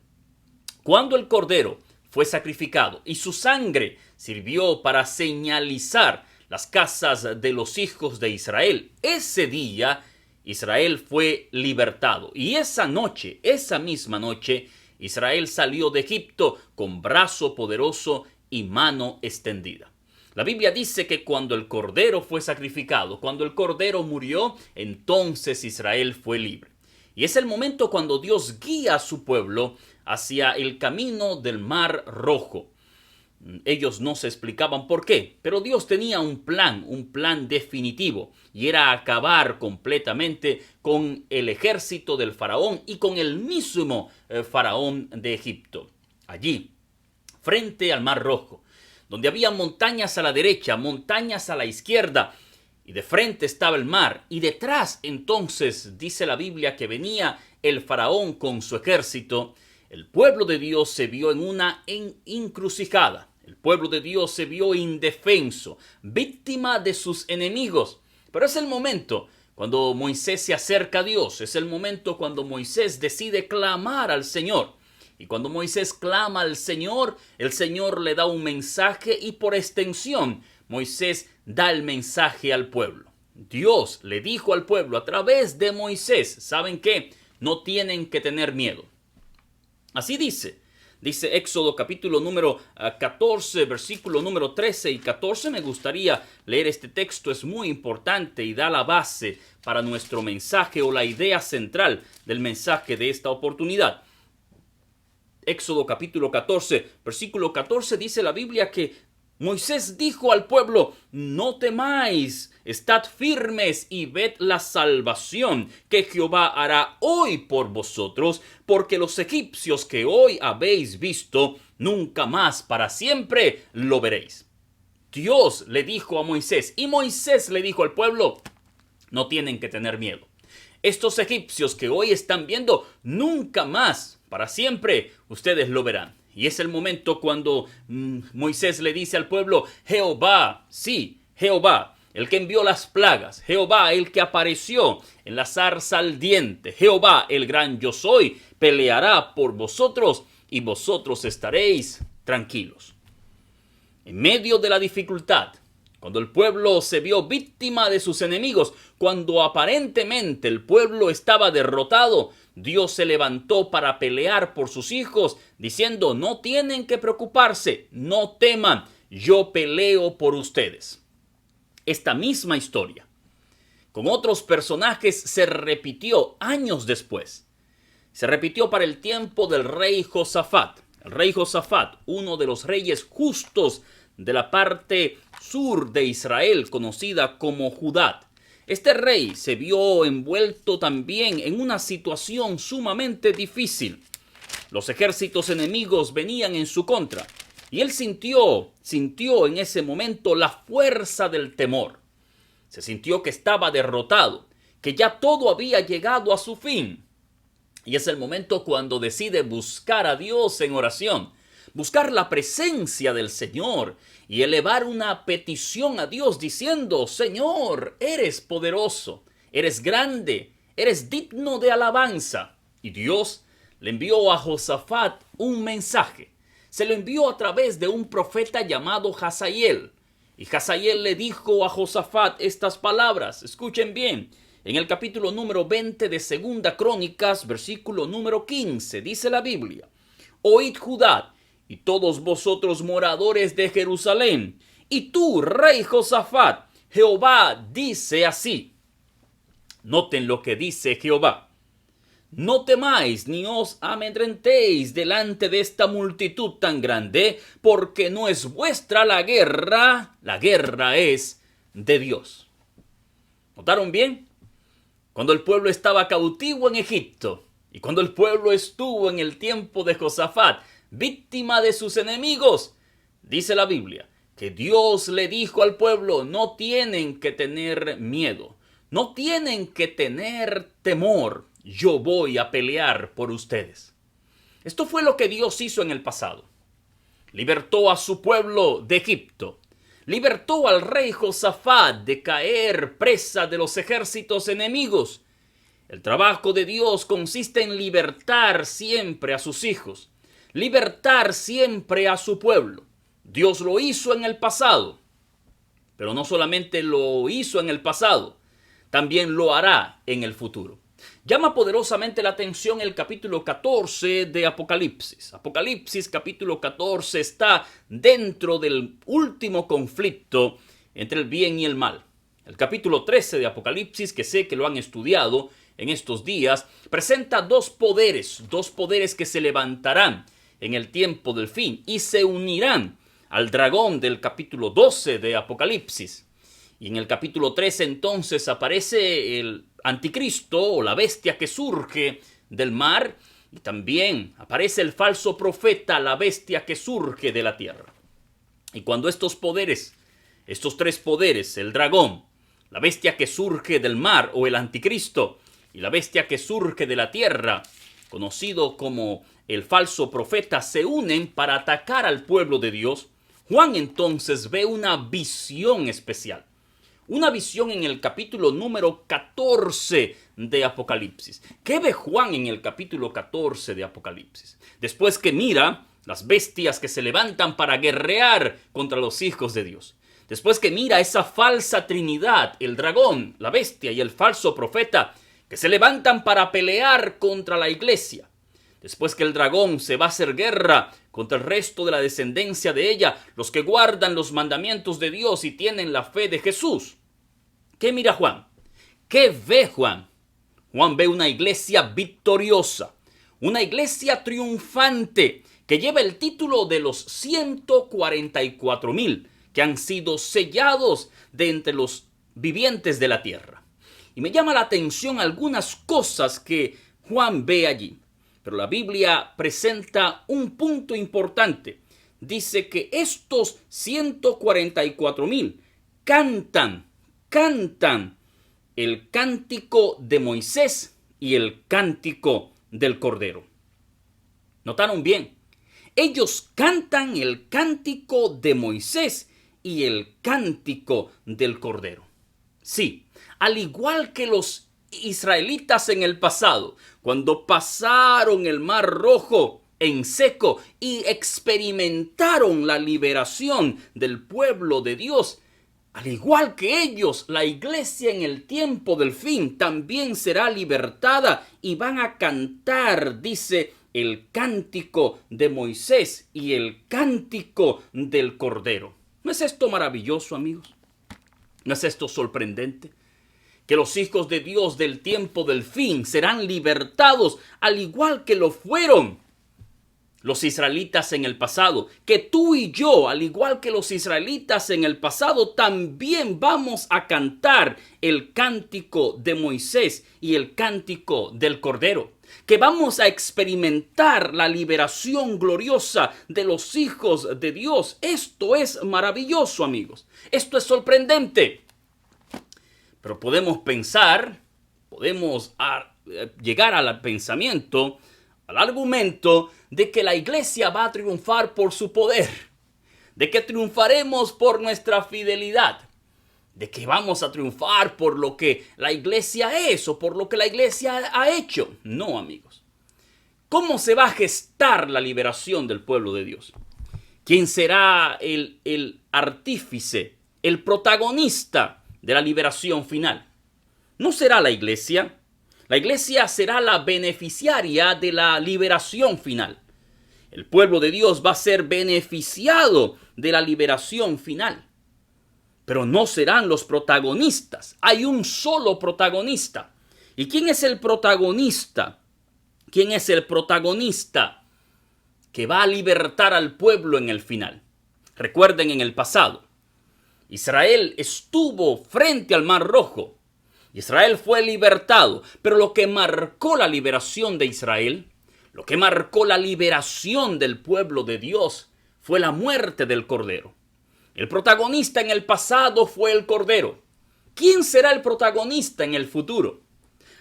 Cuando el cordero fue sacrificado y su sangre sirvió para señalizar las casas de los hijos de Israel, ese día Israel fue libertado. Y esa noche, esa misma noche, Israel salió de Egipto con brazo poderoso y mano extendida. La Biblia dice que cuando el cordero fue sacrificado, cuando el cordero murió, entonces Israel fue libre. Y es el momento cuando Dios guía a su pueblo hacia el camino del Mar Rojo. Ellos no se explicaban por qué, pero Dios tenía un plan definitivo, y era acabar completamente con el ejército del faraón y con el mismo faraón de Egipto. Allí, frente al Mar Rojo, donde había montañas a la derecha, montañas a la izquierda, y de frente estaba el mar, y detrás entonces dice la Biblia que venía el faraón con su ejército. El pueblo de Dios se vio en una encrucijada. El pueblo de Dios se vio indefenso, víctima de sus enemigos. Pero es el momento cuando Moisés se acerca a Dios, es el momento cuando Moisés decide clamar al Señor. Y cuando Moisés clama al Señor, el Señor le da un mensaje y por extensión Moisés da el mensaje al pueblo. Dios le dijo al pueblo a través de Moisés: ¿saben qué? No tienen que tener miedo. Así dice Éxodo capítulo número 14, versículo número 13 y 14. Me gustaría leer este texto, es muy importante y da la base para nuestro mensaje o la idea central del mensaje de esta oportunidad. Éxodo capítulo 14, versículo 14 dice la Biblia que Moisés dijo al pueblo: no temáis, estad firmes y ved la salvación que Jehová hará hoy por vosotros, porque los egipcios que hoy habéis visto, nunca más para siempre lo veréis. Dios le dijo a Moisés, y Moisés le dijo al pueblo: no tienen que tener miedo. Estos egipcios que hoy están viendo, nunca más para siempre ustedes lo verán. Y es el momento cuando Moisés le dice al pueblo: Jehová, sí, Jehová, el que envió las plagas, Jehová, el que apareció en la zarza ardiente, Jehová, el gran yo soy, peleará por vosotros y vosotros estaréis tranquilos. En medio de la dificultad, cuando el pueblo se vio víctima de sus enemigos, cuando aparentemente el pueblo estaba derrotado, Dios se levantó para pelear por sus hijos, diciendo: no tienen que preocuparse, no teman, yo peleo por ustedes. Esta misma historia, con otros personajes, se repitió años después. Se repitió para el tiempo del rey Josafat. El rey Josafat, uno de los reyes justos de la parte sur de Israel, conocida como Judá. Este rey se vio envuelto también en una situación sumamente difícil. Los ejércitos enemigos venían en su contra y él sintió en ese momento la fuerza del temor. Se sintió que estaba derrotado, que ya todo había llegado a su fin. Y es el momento cuando decide buscar a Dios en oración, buscar la presencia del Señor y elevar una petición a Dios diciendo: Señor, eres poderoso, eres grande, eres digno de alabanza. Y Dios le envió a Josafat un mensaje. Se lo envió a través de un profeta llamado Hazael. Y Hazael le dijo a Josafat estas palabras. Escuchen bien. En el capítulo número 20 de Segunda Crónicas, versículo número 15, dice la Biblia: Oíd Judá y todos vosotros moradores de Jerusalén, y tú, rey Josafat, Jehová dice así. Noten lo que dice Jehová. No temáis ni os amedrentéis delante de esta multitud tan grande, porque no es vuestra la guerra es de Dios. ¿Notaron bien? Cuando el pueblo estaba cautivo en Egipto, y cuando el pueblo estuvo en el tiempo de Josafat, víctima de sus enemigos, dice la Biblia que Dios le dijo al pueblo: no tienen que tener miedo, no tienen que tener temor, yo voy a pelear por ustedes. Esto fue lo que Dios hizo en el pasado. Libertó a su pueblo de Egipto. Libertó al rey Josafat de caer presa de los ejércitos enemigos. El trabajo de Dios consiste en libertar siempre a sus hijos, libertar siempre a su pueblo. Dios lo hizo en el pasado, pero no solamente lo hizo en el pasado, también lo hará en el futuro. Llama poderosamente la atención el capítulo 14 de Apocalipsis. Apocalipsis capítulo 14 está dentro del último conflicto entre el bien y el mal. El capítulo 13 de Apocalipsis, que sé que lo han estudiado en estos días, presenta dos poderes que se levantarán en el tiempo del fin y se unirán al dragón del capítulo 12 de Apocalipsis. Y en el capítulo 13 entonces aparece el anticristo o la bestia que surge del mar, y también aparece el falso profeta, la bestia que surge de la tierra. Y cuando estos tres poderes, el dragón, la bestia que surge del mar o el anticristo y la bestia que surge de la tierra, conocido como el falso profeta, se unen para atacar al pueblo de Dios, Juan entonces ve una visión especial. Una visión en el capítulo número 14 de Apocalipsis. ¿Qué ve Juan en el capítulo 14 de Apocalipsis? Después que mira las bestias que se levantan para guerrear contra los hijos de Dios. Después que mira esa falsa trinidad, el dragón, la bestia y el falso profeta, que se levantan para pelear contra la iglesia. Después que el dragón se va a hacer guerra contra el resto de la descendencia de ella, los que guardan los mandamientos de Dios y tienen la fe de Jesús. ¿Qué mira Juan? ¿Qué ve Juan? Juan ve una iglesia victoriosa, una iglesia triunfante que lleva el título de los 144,000 que han sido sellados de entre los vivientes de la tierra. Y me llama la atención algunas cosas que Juan ve allí. Pero la Biblia presenta un punto importante. Dice que estos 144,000 cantan el cántico de Moisés y el cántico del Cordero. ¿Notaron bien? Ellos cantan el cántico de Moisés y el cántico del Cordero. Sí, al igual que los israelitas en el pasado, cuando pasaron el Mar Rojo en seco y experimentaron la liberación del pueblo de Dios, al igual que ellos, la iglesia en el tiempo del fin también será libertada y van a cantar, dice, el cántico de Moisés y el cántico del Cordero. ¿No es esto maravilloso, amigos? ¿No es esto sorprendente? Que los hijos de Dios del tiempo del fin serán libertados al igual que lo fueron los israelitas en el pasado. Que tú y yo, al igual que los israelitas en el pasado, también vamos a cantar el cántico de Moisés y el cántico del Cordero. Que vamos a experimentar la liberación gloriosa de los hijos de Dios. Esto es maravilloso, amigos. Esto es sorprendente. Pero podemos pensar, podemos llegar al pensamiento, al argumento de que la iglesia va a triunfar por su poder, de que triunfaremos por nuestra fidelidad, de que vamos a triunfar por lo que la iglesia es o por lo que la iglesia ha hecho. No, amigos. ¿Cómo se va a gestar la liberación del pueblo de Dios? ¿Quién será el artífice, el protagonista de la liberación final? No será la iglesia. La iglesia será la beneficiaria de la liberación final. El pueblo de Dios va a ser beneficiado de la liberación final. Pero no serán los protagonistas. Hay un solo protagonista. ¿Y quién es el protagonista? ¿Quién es el protagonista que va a libertar al pueblo en el final? Recuerden, en el pasado, Israel estuvo frente al Mar Rojo. Israel fue libertado, pero lo que marcó la liberación de Israel, lo que marcó la liberación del pueblo de Dios, fue la muerte del Cordero. El protagonista en el pasado fue el Cordero. ¿Quién será el protagonista en el futuro?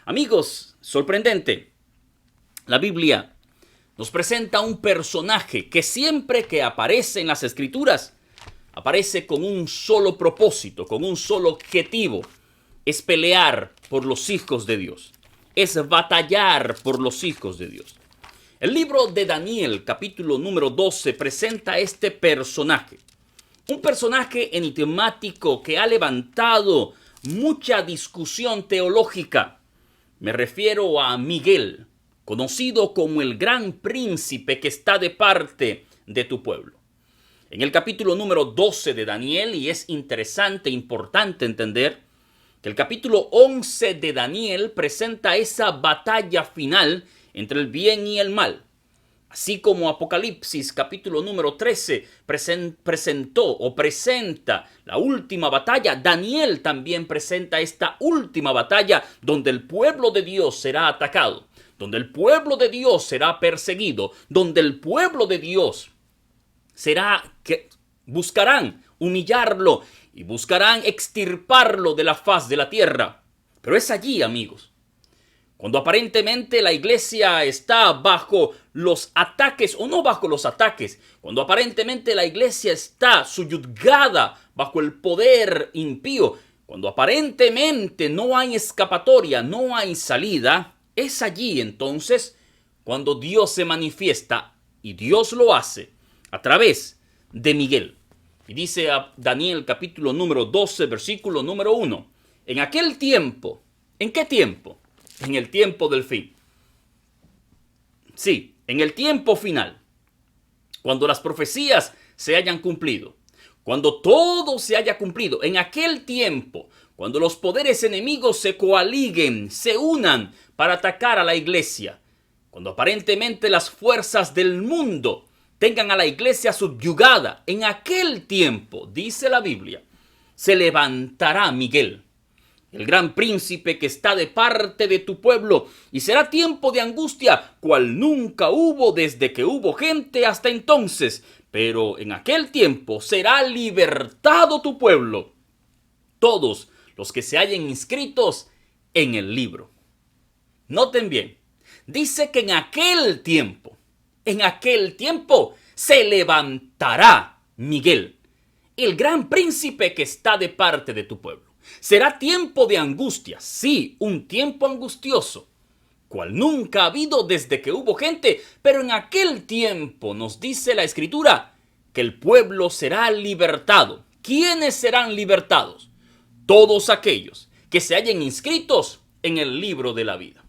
Amigos, sorprendente. La Biblia nos presenta un personaje que siempre que aparece en las Escrituras, aparece con un solo propósito, con un solo objetivo. Es pelear por los hijos de Dios. Es batallar por los hijos de Dios. El libro de Daniel, capítulo número 12, presenta este personaje. Un personaje enigmático que ha levantado mucha discusión teológica. Me refiero a Miguel, conocido como el gran príncipe que está de parte de tu pueblo. En el capítulo número 12 de Daniel, y es interesante, importante entender, que el capítulo 11 de Daniel presenta esa batalla final entre el bien y el mal. Así como Apocalipsis capítulo número 13 presenta la última batalla, Daniel también presenta esta última batalla donde el pueblo de Dios será atacado, donde el pueblo de Dios será perseguido, donde el pueblo de Dios será que buscarán humillarlo y buscarán extirparlo de la faz de la tierra. Pero es allí, amigos, cuando aparentemente la iglesia está bajo los ataques, o no bajo los ataques, cuando aparentemente la iglesia está subyugada bajo el poder impío, cuando aparentemente no hay escapatoria, no hay salida, es allí entonces cuando Dios se manifiesta, y Dios lo hace a través de Miguel. Y dice a Daniel capítulo número 12, versículo número 1. En aquel tiempo, ¿en qué tiempo? En el tiempo del fin. Sí, en el tiempo final. Cuando las profecías se hayan cumplido. Cuando todo se haya cumplido. En aquel tiempo, cuando los poderes enemigos se coaliguen, se unan para atacar a la iglesia. Cuando aparentemente las fuerzas del mundo tengan a la iglesia subyugada, en aquel tiempo, dice la Biblia, se levantará Miguel, el gran príncipe que está de parte de tu pueblo, y será tiempo de angustia, cual nunca hubo desde que hubo gente hasta entonces. Pero en aquel tiempo será libertado tu pueblo, todos los que se hallen inscritos en el libro. Noten bien, dice que en aquel tiempo se levantará Miguel, el gran príncipe que está de parte de tu pueblo. Será tiempo de angustia, sí, un tiempo angustioso, cual nunca ha habido desde que hubo gente, pero en aquel tiempo nos dice la Escritura que el pueblo será libertado. ¿Quiénes serán libertados? Todos aquellos que se hallen inscritos en el libro de la vida.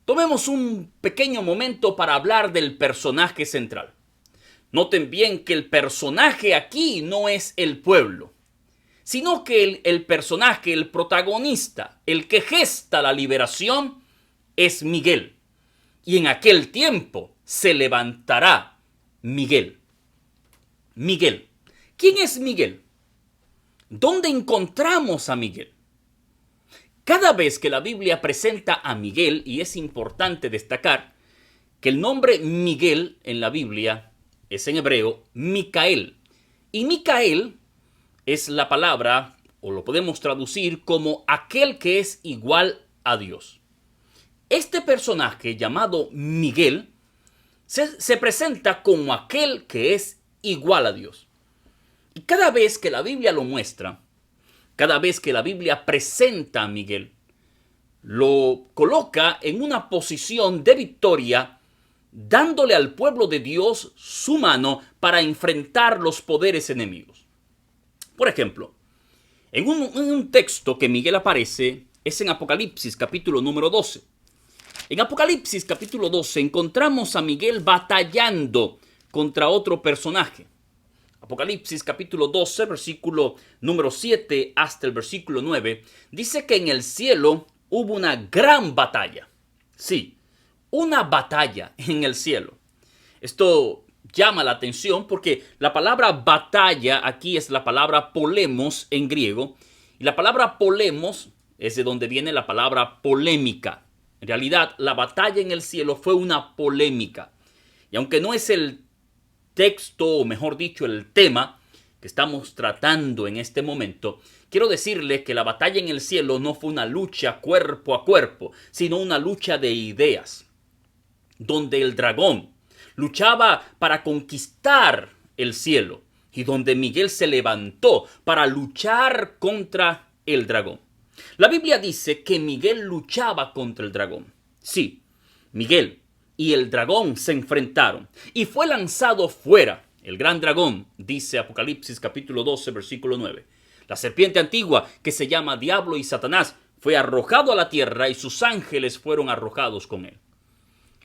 Tomemos un pequeño momento para hablar del personaje central. Noten bien que el personaje aquí no es el pueblo, sino que el personaje, el protagonista, el que gesta la liberación, es Miguel. Y en aquel tiempo se levantará Miguel. Miguel. ¿Quién es Miguel? ¿Dónde encontramos a Miguel? Cada vez que la Biblia presenta a Miguel, y es importante destacar que el nombre Miguel en la Biblia es en hebreo Micael. Y Micael es la palabra, o lo podemos traducir como aquel que es igual a Dios. Este personaje llamado Miguel se presenta como aquel que es igual a Dios. Y cada vez que la Biblia lo muestra, cada vez que la Biblia presenta a Miguel, lo coloca en una posición de victoria, dándole al pueblo de Dios su mano para enfrentar los poderes enemigos. Por ejemplo, en un texto que Miguel aparece es en Apocalipsis capítulo número 12. En Apocalipsis capítulo 12 encontramos a Miguel batallando contra otro personaje. Apocalipsis capítulo 12, versículo número 7 hasta el versículo 9, dice que en el cielo hubo una gran batalla. Sí, una batalla en el cielo. Esto llama la atención porque la palabra batalla aquí es la palabra polemos en griego. Y la palabra polemos es de donde viene la palabra polémica. En realidad, la batalla en el cielo fue una polémica. Y aunque no es el texto, o mejor dicho, el tema que estamos tratando en este momento, quiero decirle que la batalla en el cielo no fue una lucha cuerpo a cuerpo, sino una lucha de ideas, donde el dragón luchaba para conquistar el cielo y donde Miguel se levantó para luchar contra el dragón. La Biblia dice que Miguel luchaba contra el dragón. Sí, Miguel y el dragón se enfrentaron y fue lanzado fuera. El gran dragón, dice Apocalipsis capítulo 12, versículo 9. La serpiente antigua, que se llama Diablo y Satanás, fue arrojado a la tierra y sus ángeles fueron arrojados con él.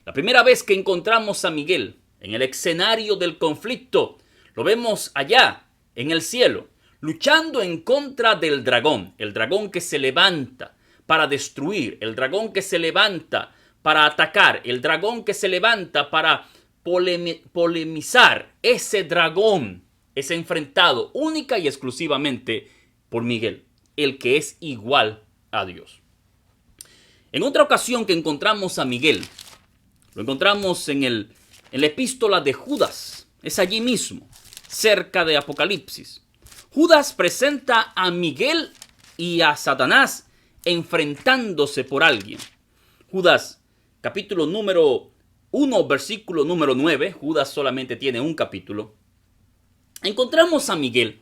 La primera vez que encontramos a Miguel en el escenario del conflicto, lo vemos allá en el cielo, luchando en contra del dragón, el dragón que se levanta para destruir, el dragón que se levanta para atacar, el dragón que se levanta para polemizar. Ese dragón es enfrentado única y exclusivamente por Miguel, el que es igual a Dios. En otra ocasión que encontramos a Miguel, lo encontramos en la epístola de Judas, es allí mismo, cerca de Apocalipsis. Judas presenta a Miguel y a Satanás enfrentándose por alguien. Judas, capítulo número 1, versículo número 9, Judas solamente tiene un capítulo. Encontramos a Miguel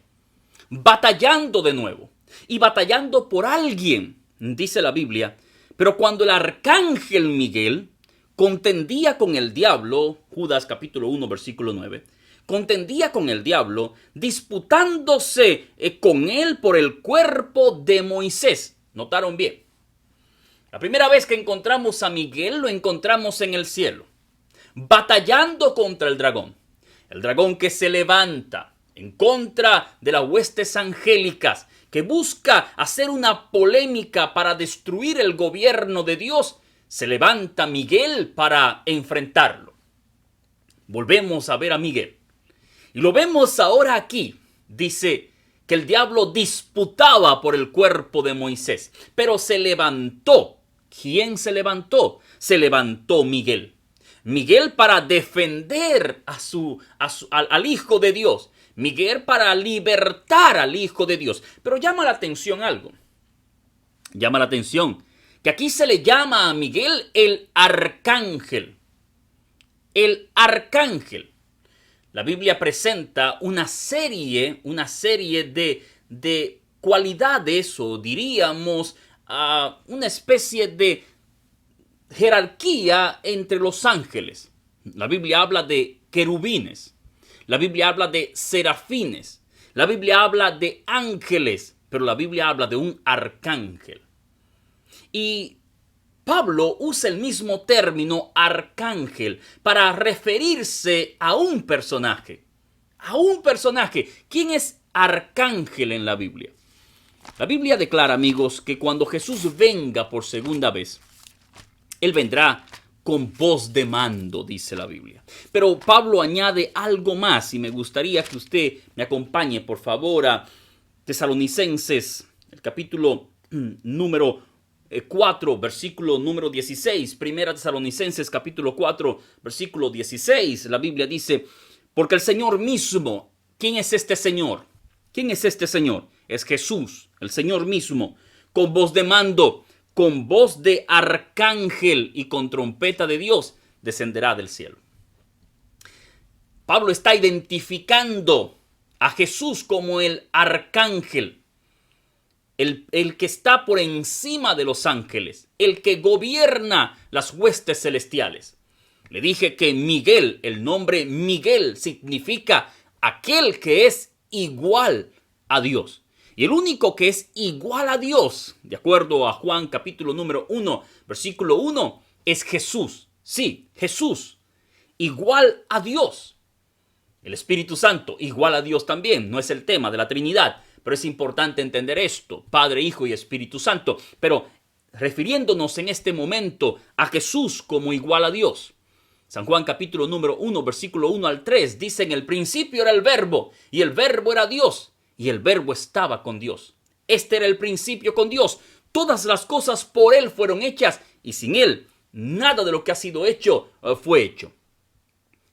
batallando de nuevo y batallando por alguien, dice la Biblia. Pero cuando el arcángel Miguel contendía con el diablo, Judas capítulo 1, versículo 9, contendía con el diablo, disputándose con él por el cuerpo de Moisés. ¿Notaron bien? La primera vez que encontramos a Miguel lo encontramos en el cielo, batallando contra el dragón que se levanta en contra de las huestes angélicas, que busca hacer una polémica para destruir el gobierno de Dios. Se levanta Miguel para enfrentarlo. Volvemos a ver a Miguel. Y lo vemos ahora aquí. Dice que el diablo disputaba por el cuerpo de Moisés, pero se levantó. ¿Quién se levantó? Se levantó Miguel. Miguel para defender al Hijo de Dios. Miguel para libertar al Hijo de Dios. Pero llama la atención algo. Llama la atención que aquí se le llama a Miguel el arcángel. El arcángel. La Biblia presenta una serie de cualidades, o diríamos una especie de jerarquía entre los ángeles. La Biblia habla de querubines. La Biblia habla de serafines. La Biblia habla de ángeles. Pero la Biblia habla de un arcángel. Y Pablo usa el mismo término arcángel para referirse a un personaje. A un personaje. ¿Quién es arcángel en la Biblia? La Biblia declara, amigos, que cuando Jesús venga por segunda vez, Él vendrá con voz de mando, dice la Biblia. Pero Pablo añade algo más y me gustaría que usted me acompañe, por favor, a Tesalonicenses, el capítulo número 4, versículo número 16. Primera Tesalonicenses, capítulo 4, versículo 16. La Biblia dice, porque el Señor mismo, ¿quién es este Señor? ¿Quién es este Señor? Es Jesús, el Señor mismo, con voz de mando, con voz de arcángel y con trompeta de Dios, descenderá del cielo. Pablo está identificando a Jesús como el arcángel, el que está por encima de los ángeles, el que gobierna las huestes celestiales. Le dije que Miguel, el nombre Miguel, significa aquel que es igual a Dios. Y el único que es igual a Dios, de acuerdo a Juan capítulo número 1, versículo 1, es Jesús. Sí, Jesús, igual a Dios. El Espíritu Santo, igual a Dios también. No es el tema de la Trinidad, pero es importante entender esto. Padre, Hijo y Espíritu Santo. Pero refiriéndonos en este momento a Jesús como igual a Dios. San Juan capítulo número 1, versículo 1 al 3, dice: en el principio era el Verbo, y el Verbo era Dios, y el Verbo estaba con Dios. Este era el principio con Dios. Todas las cosas por Él fueron hechas, y sin Él nada de lo que ha sido hecho fue hecho.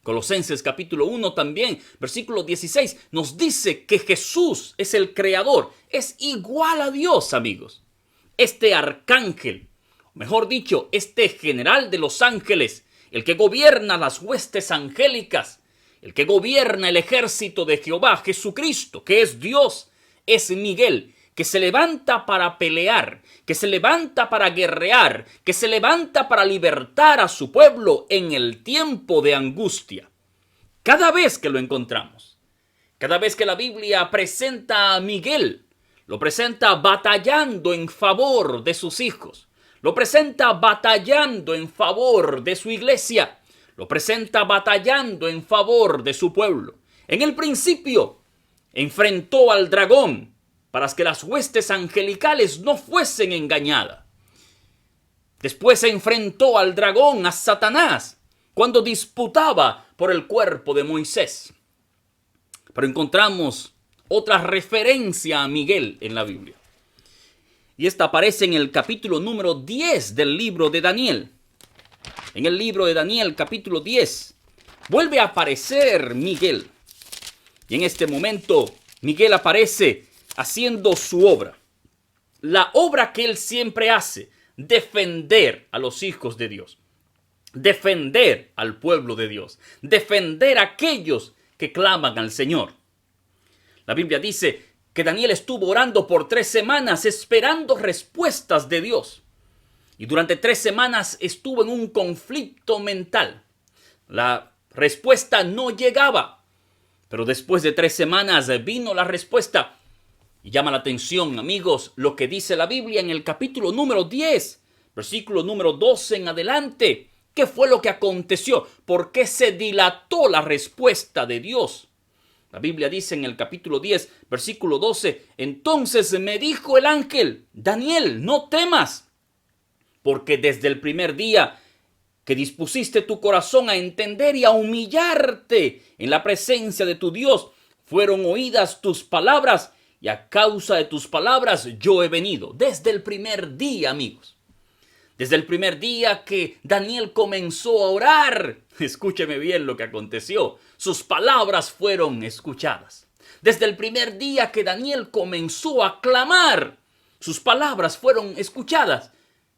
Colosenses capítulo 1 también, versículo 16, nos dice que Jesús es el creador, es igual a Dios, amigos. Este arcángel, mejor dicho, este general de los ángeles, el que gobierna las huestes angélicas, el que gobierna el ejército de Jehová, Jesucristo, que es Dios, es Miguel, que se levanta para pelear, que se levanta para guerrear, que se levanta para libertar a su pueblo en el tiempo de angustia. Cada vez que lo encontramos, cada vez que la Biblia presenta a Miguel, lo presenta batallando en favor de sus hijos, lo presenta batallando en favor de su iglesia, lo presenta batallando en favor de su pueblo. En el principio enfrentó al dragón para que las huestes angelicales no fuesen engañadas. Después se enfrentó al dragón, a Satanás, cuando disputaba por el cuerpo de Moisés. Pero encontramos otra referencia a Miguel en la Biblia. Y esta aparece en el capítulo número 10 del libro de Daniel. En el libro de Daniel, capítulo 10, vuelve a aparecer Miguel. Y en este momento, Miguel aparece haciendo su obra. La obra que él siempre hace: defender a los hijos de Dios, defender al pueblo de Dios, defender a aquellos que claman al Señor. La Biblia dice que Daniel estuvo orando por 3 semanas esperando respuestas de Dios. Y durante 3 semanas estuvo en un conflicto mental. La respuesta no llegaba. Pero después de 3 semanas vino la respuesta. Y llama la atención, amigos, lo que dice la Biblia en el capítulo número 10, versículo número 12 en adelante. ¿Qué fue lo que aconteció? ¿Por qué se dilató la respuesta de Dios? La Biblia dice en el capítulo 10, versículo 12, entonces me dijo el ángel: Daniel, no temas, porque desde el primer día que dispusiste tu corazón a entender y a humillarte en la presencia de tu Dios, fueron oídas tus palabras, y a causa de tus palabras yo he venido. Desde el primer día, amigos. Desde el primer día que Daniel comenzó a orar, escúcheme bien lo que aconteció. Sus palabras fueron escuchadas. Desde el primer día que Daniel comenzó a clamar, sus palabras fueron escuchadas.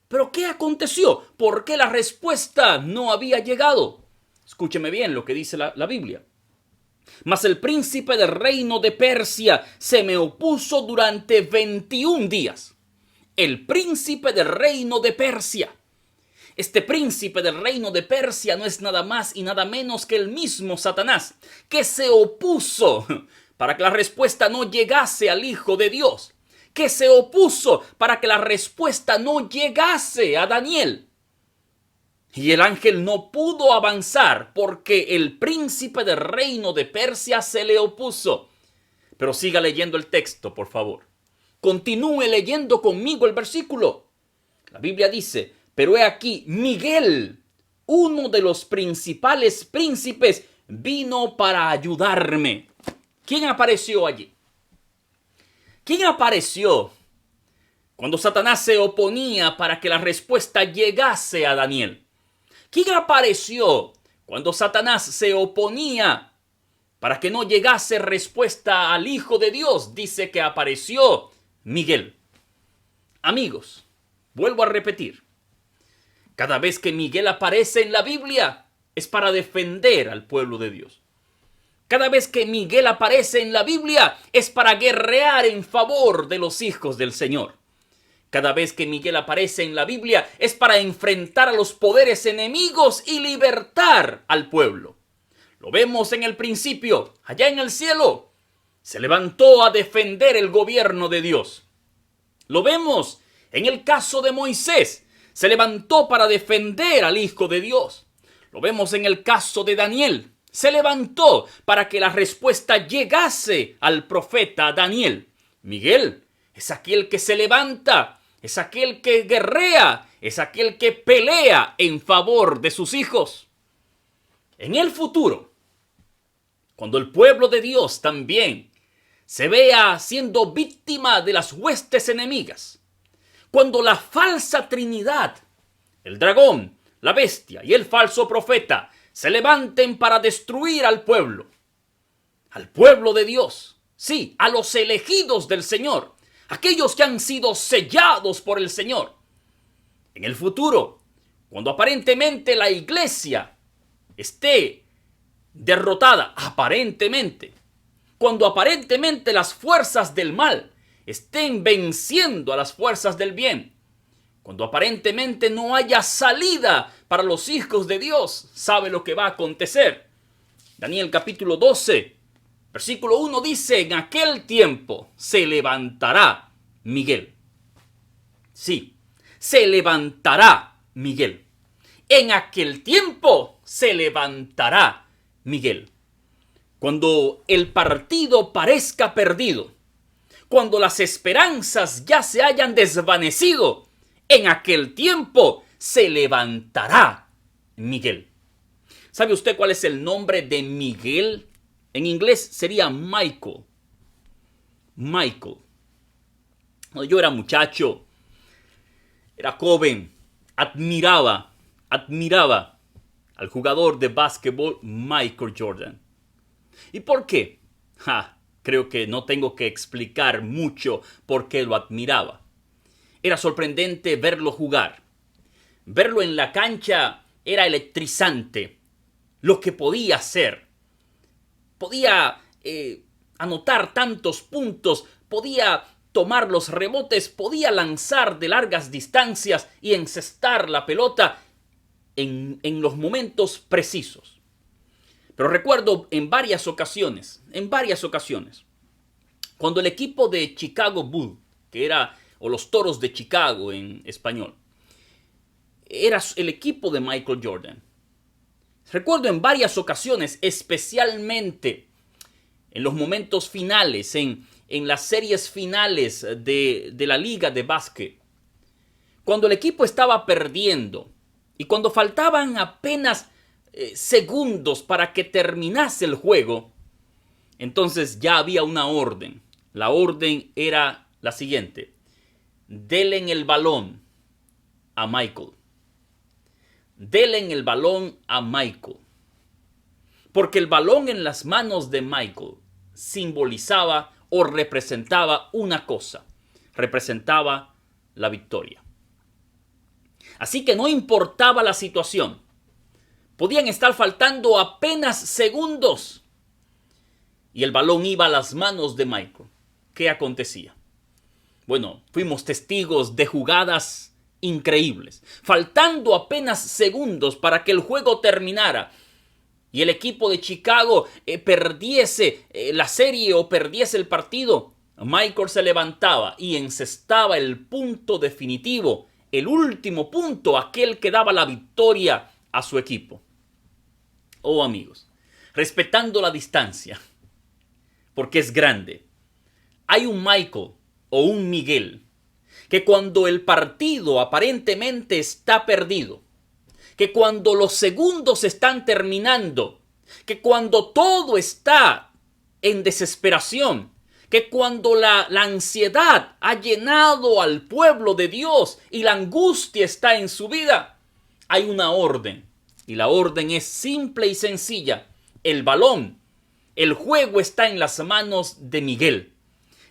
¿Pero qué aconteció? ¿Por qué la respuesta no había llegado? Escúcheme bien lo que dice la Biblia. Mas el príncipe del reino de Persia se me opuso durante 21 días. El príncipe del reino de Persia. Este príncipe del reino de Persia no es nada más y nada menos que el mismo Satanás, que se opuso para que la respuesta no llegase al Hijo de Dios, que se opuso para que la respuesta no llegase a Daniel. Y el ángel no pudo avanzar porque el príncipe del reino de Persia se le opuso. Pero siga leyendo el texto, por favor. Continúe leyendo conmigo el versículo. La Biblia dice: pero he aquí, Miguel, uno de los principales príncipes, vino para ayudarme. ¿Quién apareció allí? ¿Quién apareció cuando Satanás se oponía para que la respuesta llegase a Daniel? ¿Quién apareció cuando Satanás se oponía para que no llegase respuesta al Hijo de Dios? Dice que apareció Miguel. Amigos, Vuelvo a repetir. Cada vez que Miguel aparece en la Biblia es para defender al pueblo de Dios. Cada vez que Miguel aparece en la Biblia es para guerrear en favor de los hijos del Señor. Cada vez que Miguel aparece en la Biblia es para enfrentar a los poderes enemigos y libertar al pueblo. Lo vemos en el principio, allá en el cielo. Se levantó a defender el gobierno de Dios. Lo vemos en el caso de Moisés. Se levantó para defender al Hijo de Dios. Lo vemos en el caso de Daniel. Se levantó para que la respuesta llegase al profeta Daniel. Miguel es aquel que se levanta, es aquel que guerrea, es aquel que pelea en favor de sus hijos. En el futuro, cuando el pueblo de Dios también se vea siendo víctima de las huestes enemigas, cuando la falsa trinidad, el dragón, la bestia y el falso profeta se levanten para destruir al pueblo de Dios, sí, a los elegidos del Señor, aquellos que han sido sellados por el Señor. En el futuro, cuando aparentemente la iglesia esté derrotada, cuando aparentemente las fuerzas del mal estén venciendo a las fuerzas del bien, cuando aparentemente no haya salida para los hijos de Dios, ¿sabe lo que va a acontecer? Daniel capítulo 12, versículo 1 dice, en aquel tiempo se levantará Miguel. Sí, se levantará Miguel. En aquel tiempo se levantará Miguel. Cuando el partido parezca perdido, cuando las esperanzas ya se hayan desvanecido, en aquel tiempo se levantará Miguel. ¿Sabe usted cuál es el nombre de Miguel? En inglés sería Michael. Michael. Cuando yo era muchacho, era joven, admiraba al jugador de básquetbol Michael Jordan. ¿Y por qué? Creo que no tengo que explicar mucho por qué lo admiraba. Era sorprendente verlo jugar. Verlo en la cancha era electrizante. Lo que podía hacer. Podía anotar tantos puntos. Podía tomar los rebotes. Podía lanzar de largas distancias y encestar la pelota en los momentos precisos. Pero recuerdo en varias ocasiones, cuando el equipo de Chicago Bulls, que era, o los Toros de Chicago en español, era el equipo de Michael Jordan. Recuerdo en varias ocasiones, especialmente en los momentos finales, en las series finales de la liga de básquet, cuando el equipo estaba perdiendo y cuando faltaban apenas segundos para que terminase el juego, entonces ya había una orden. La orden era la siguiente: denle el balón a Michael. Denle el balón a Michael. Porque el balón en las manos de Michael simbolizaba o representaba una cosa. Representaba la victoria. Así que no importaba la situación. Podían estar faltando apenas segundos y el balón iba a las manos de Michael. ¿Qué acontecía? Bueno, fuimos testigos de jugadas increíbles. Faltando apenas segundos para que el juego terminara y el equipo de Chicago perdiese la serie o perdiese el partido, Michael se levantaba y encestaba el punto definitivo, el último punto, aquel que daba la victoria a su equipo. Oh, amigos, respetando la distancia, porque es grande, hay un Michael o un Miguel que cuando el partido aparentemente está perdido, que cuando los segundos están terminando, que cuando todo está en desesperación, que cuando la ansiedad ha llenado al pueblo de Dios y la angustia está en su vida, hay una orden. Y la orden es simple y sencilla. El balón, el juego está en las manos de Miguel.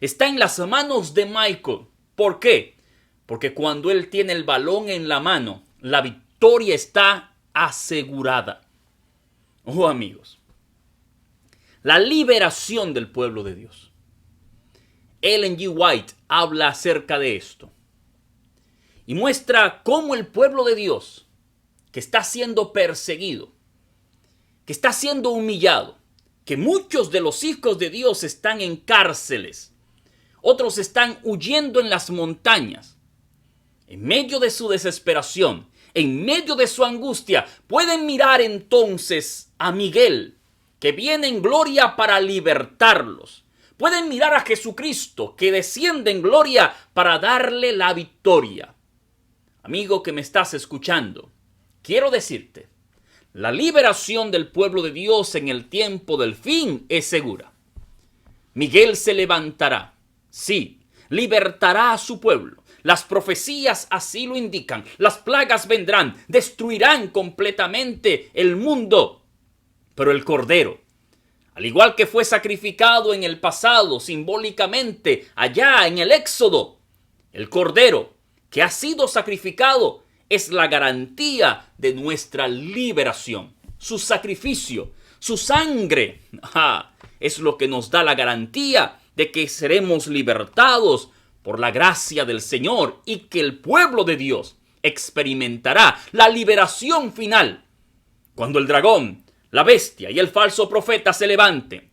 Está en las manos de Michael. ¿Por qué? Porque cuando Él tiene el balón en la mano, la victoria está asegurada. Oh, amigos, la liberación del pueblo de Dios. Ellen G. White habla acerca de esto y muestra cómo el pueblo de Dios, que está siendo perseguido, que está siendo humillado, que muchos de los hijos de Dios están en cárceles, otros están huyendo en las montañas, en medio de su desesperación, en medio de su angustia, pueden mirar entonces a Miguel, que viene en gloria para libertarlos. Pueden mirar a Jesucristo, que desciende en gloria para darle la victoria. Amigo que me estás escuchando, quiero decirte, la liberación del pueblo de Dios en el tiempo del fin es segura. Miguel se levantará, sí, libertará a su pueblo. Las profecías así lo indican. Las plagas vendrán, destruirán completamente el mundo. Pero el Cordero, al igual que fue sacrificado en el pasado, simbólicamente, allá en el Éxodo, el Cordero que ha sido sacrificado es la garantía de nuestra liberación. Su sacrificio, su sangre, es lo que nos da la garantía de que seremos libertados por la gracia del Señor y que el pueblo de Dios experimentará la liberación final cuando el dragón, la bestia y el falso profeta se levanten.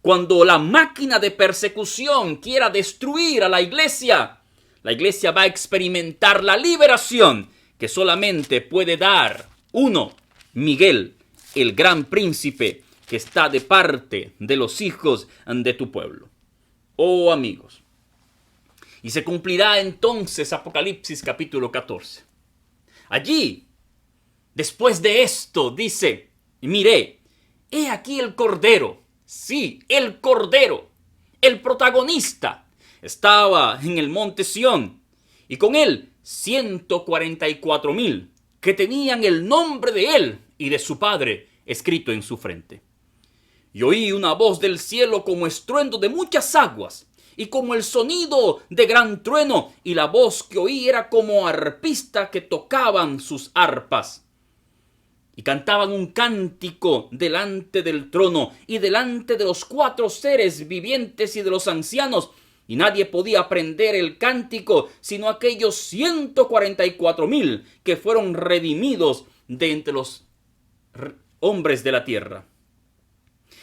Cuando la máquina de persecución quiera destruir a la iglesia va a experimentar la liberación que solamente puede dar uno, Miguel, el gran príncipe que está de parte de los hijos de tu pueblo. Oh, amigos. Y se cumplirá entonces Apocalipsis capítulo 14. Allí, después de esto, dice, miré, he aquí el Cordero. Sí, el Cordero, el protagonista, estaba en el monte Sión y con él 144,000 que tenían el nombre de él y de su padre escrito en su frente. Y oí una voz del cielo como estruendo de muchas aguas y como el sonido de gran trueno, y la voz que oí era como arpistas que tocaban sus arpas y cantaban un cántico delante del trono y delante de los 4 seres vivientes y de los ancianos. Y nadie podía aprender el cántico, sino aquellos 144,000 que fueron redimidos de entre los hombres de la tierra.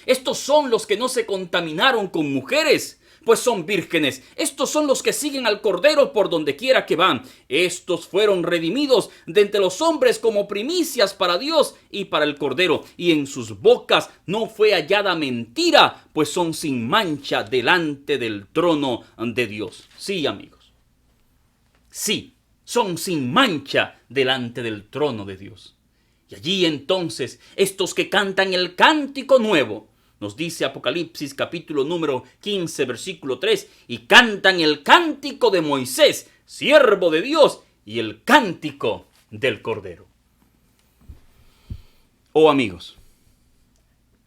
Estos son los que no se contaminaron con mujeres, pues son vírgenes. Estos son los que siguen al Cordero por donde quiera que van. Estos fueron redimidos de entre los hombres como primicias para Dios y para el Cordero. Y en sus bocas no fue hallada mentira, pues son sin mancha delante del trono de Dios. Sí, amigos. Sí, son sin mancha delante del trono de Dios. Y allí entonces, estos que cantan el cántico nuevo, nos dice Apocalipsis capítulo número 15, versículo 3, y cantan el cántico de Moisés, siervo de Dios, y el cántico del Cordero. Oh, amigos,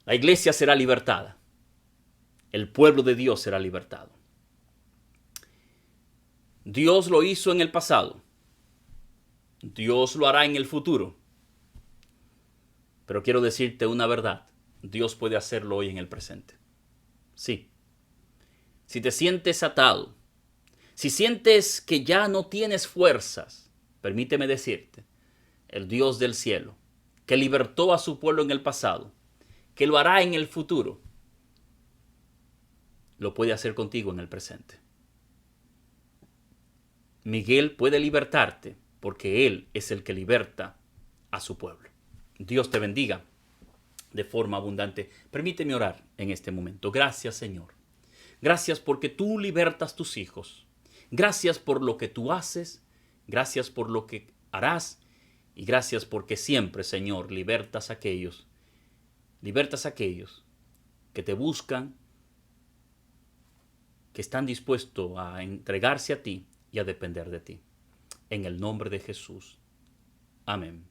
la iglesia será libertada. El pueblo de Dios será libertado. Dios lo hizo en el pasado. Dios lo hará en el futuro. Pero quiero decirte una verdad. Dios puede hacerlo hoy en el presente. Sí. Si te sientes atado, si sientes que ya no tienes fuerzas, permíteme decirte, el Dios del cielo, que libertó a su pueblo en el pasado, que lo hará en el futuro, lo puede hacer contigo en el presente. Miguel puede libertarte porque Él es el que liberta a su pueblo. Dios te bendiga de forma abundante. Permíteme orar en este momento. Gracias, Señor. Gracias porque tú libertas tus hijos. Gracias por lo que tú haces. Gracias por lo que harás. Y gracias porque siempre, Señor, libertas a aquellos que te buscan, que están dispuestos a entregarse a ti y a depender de ti. En el nombre de Jesús. Amén.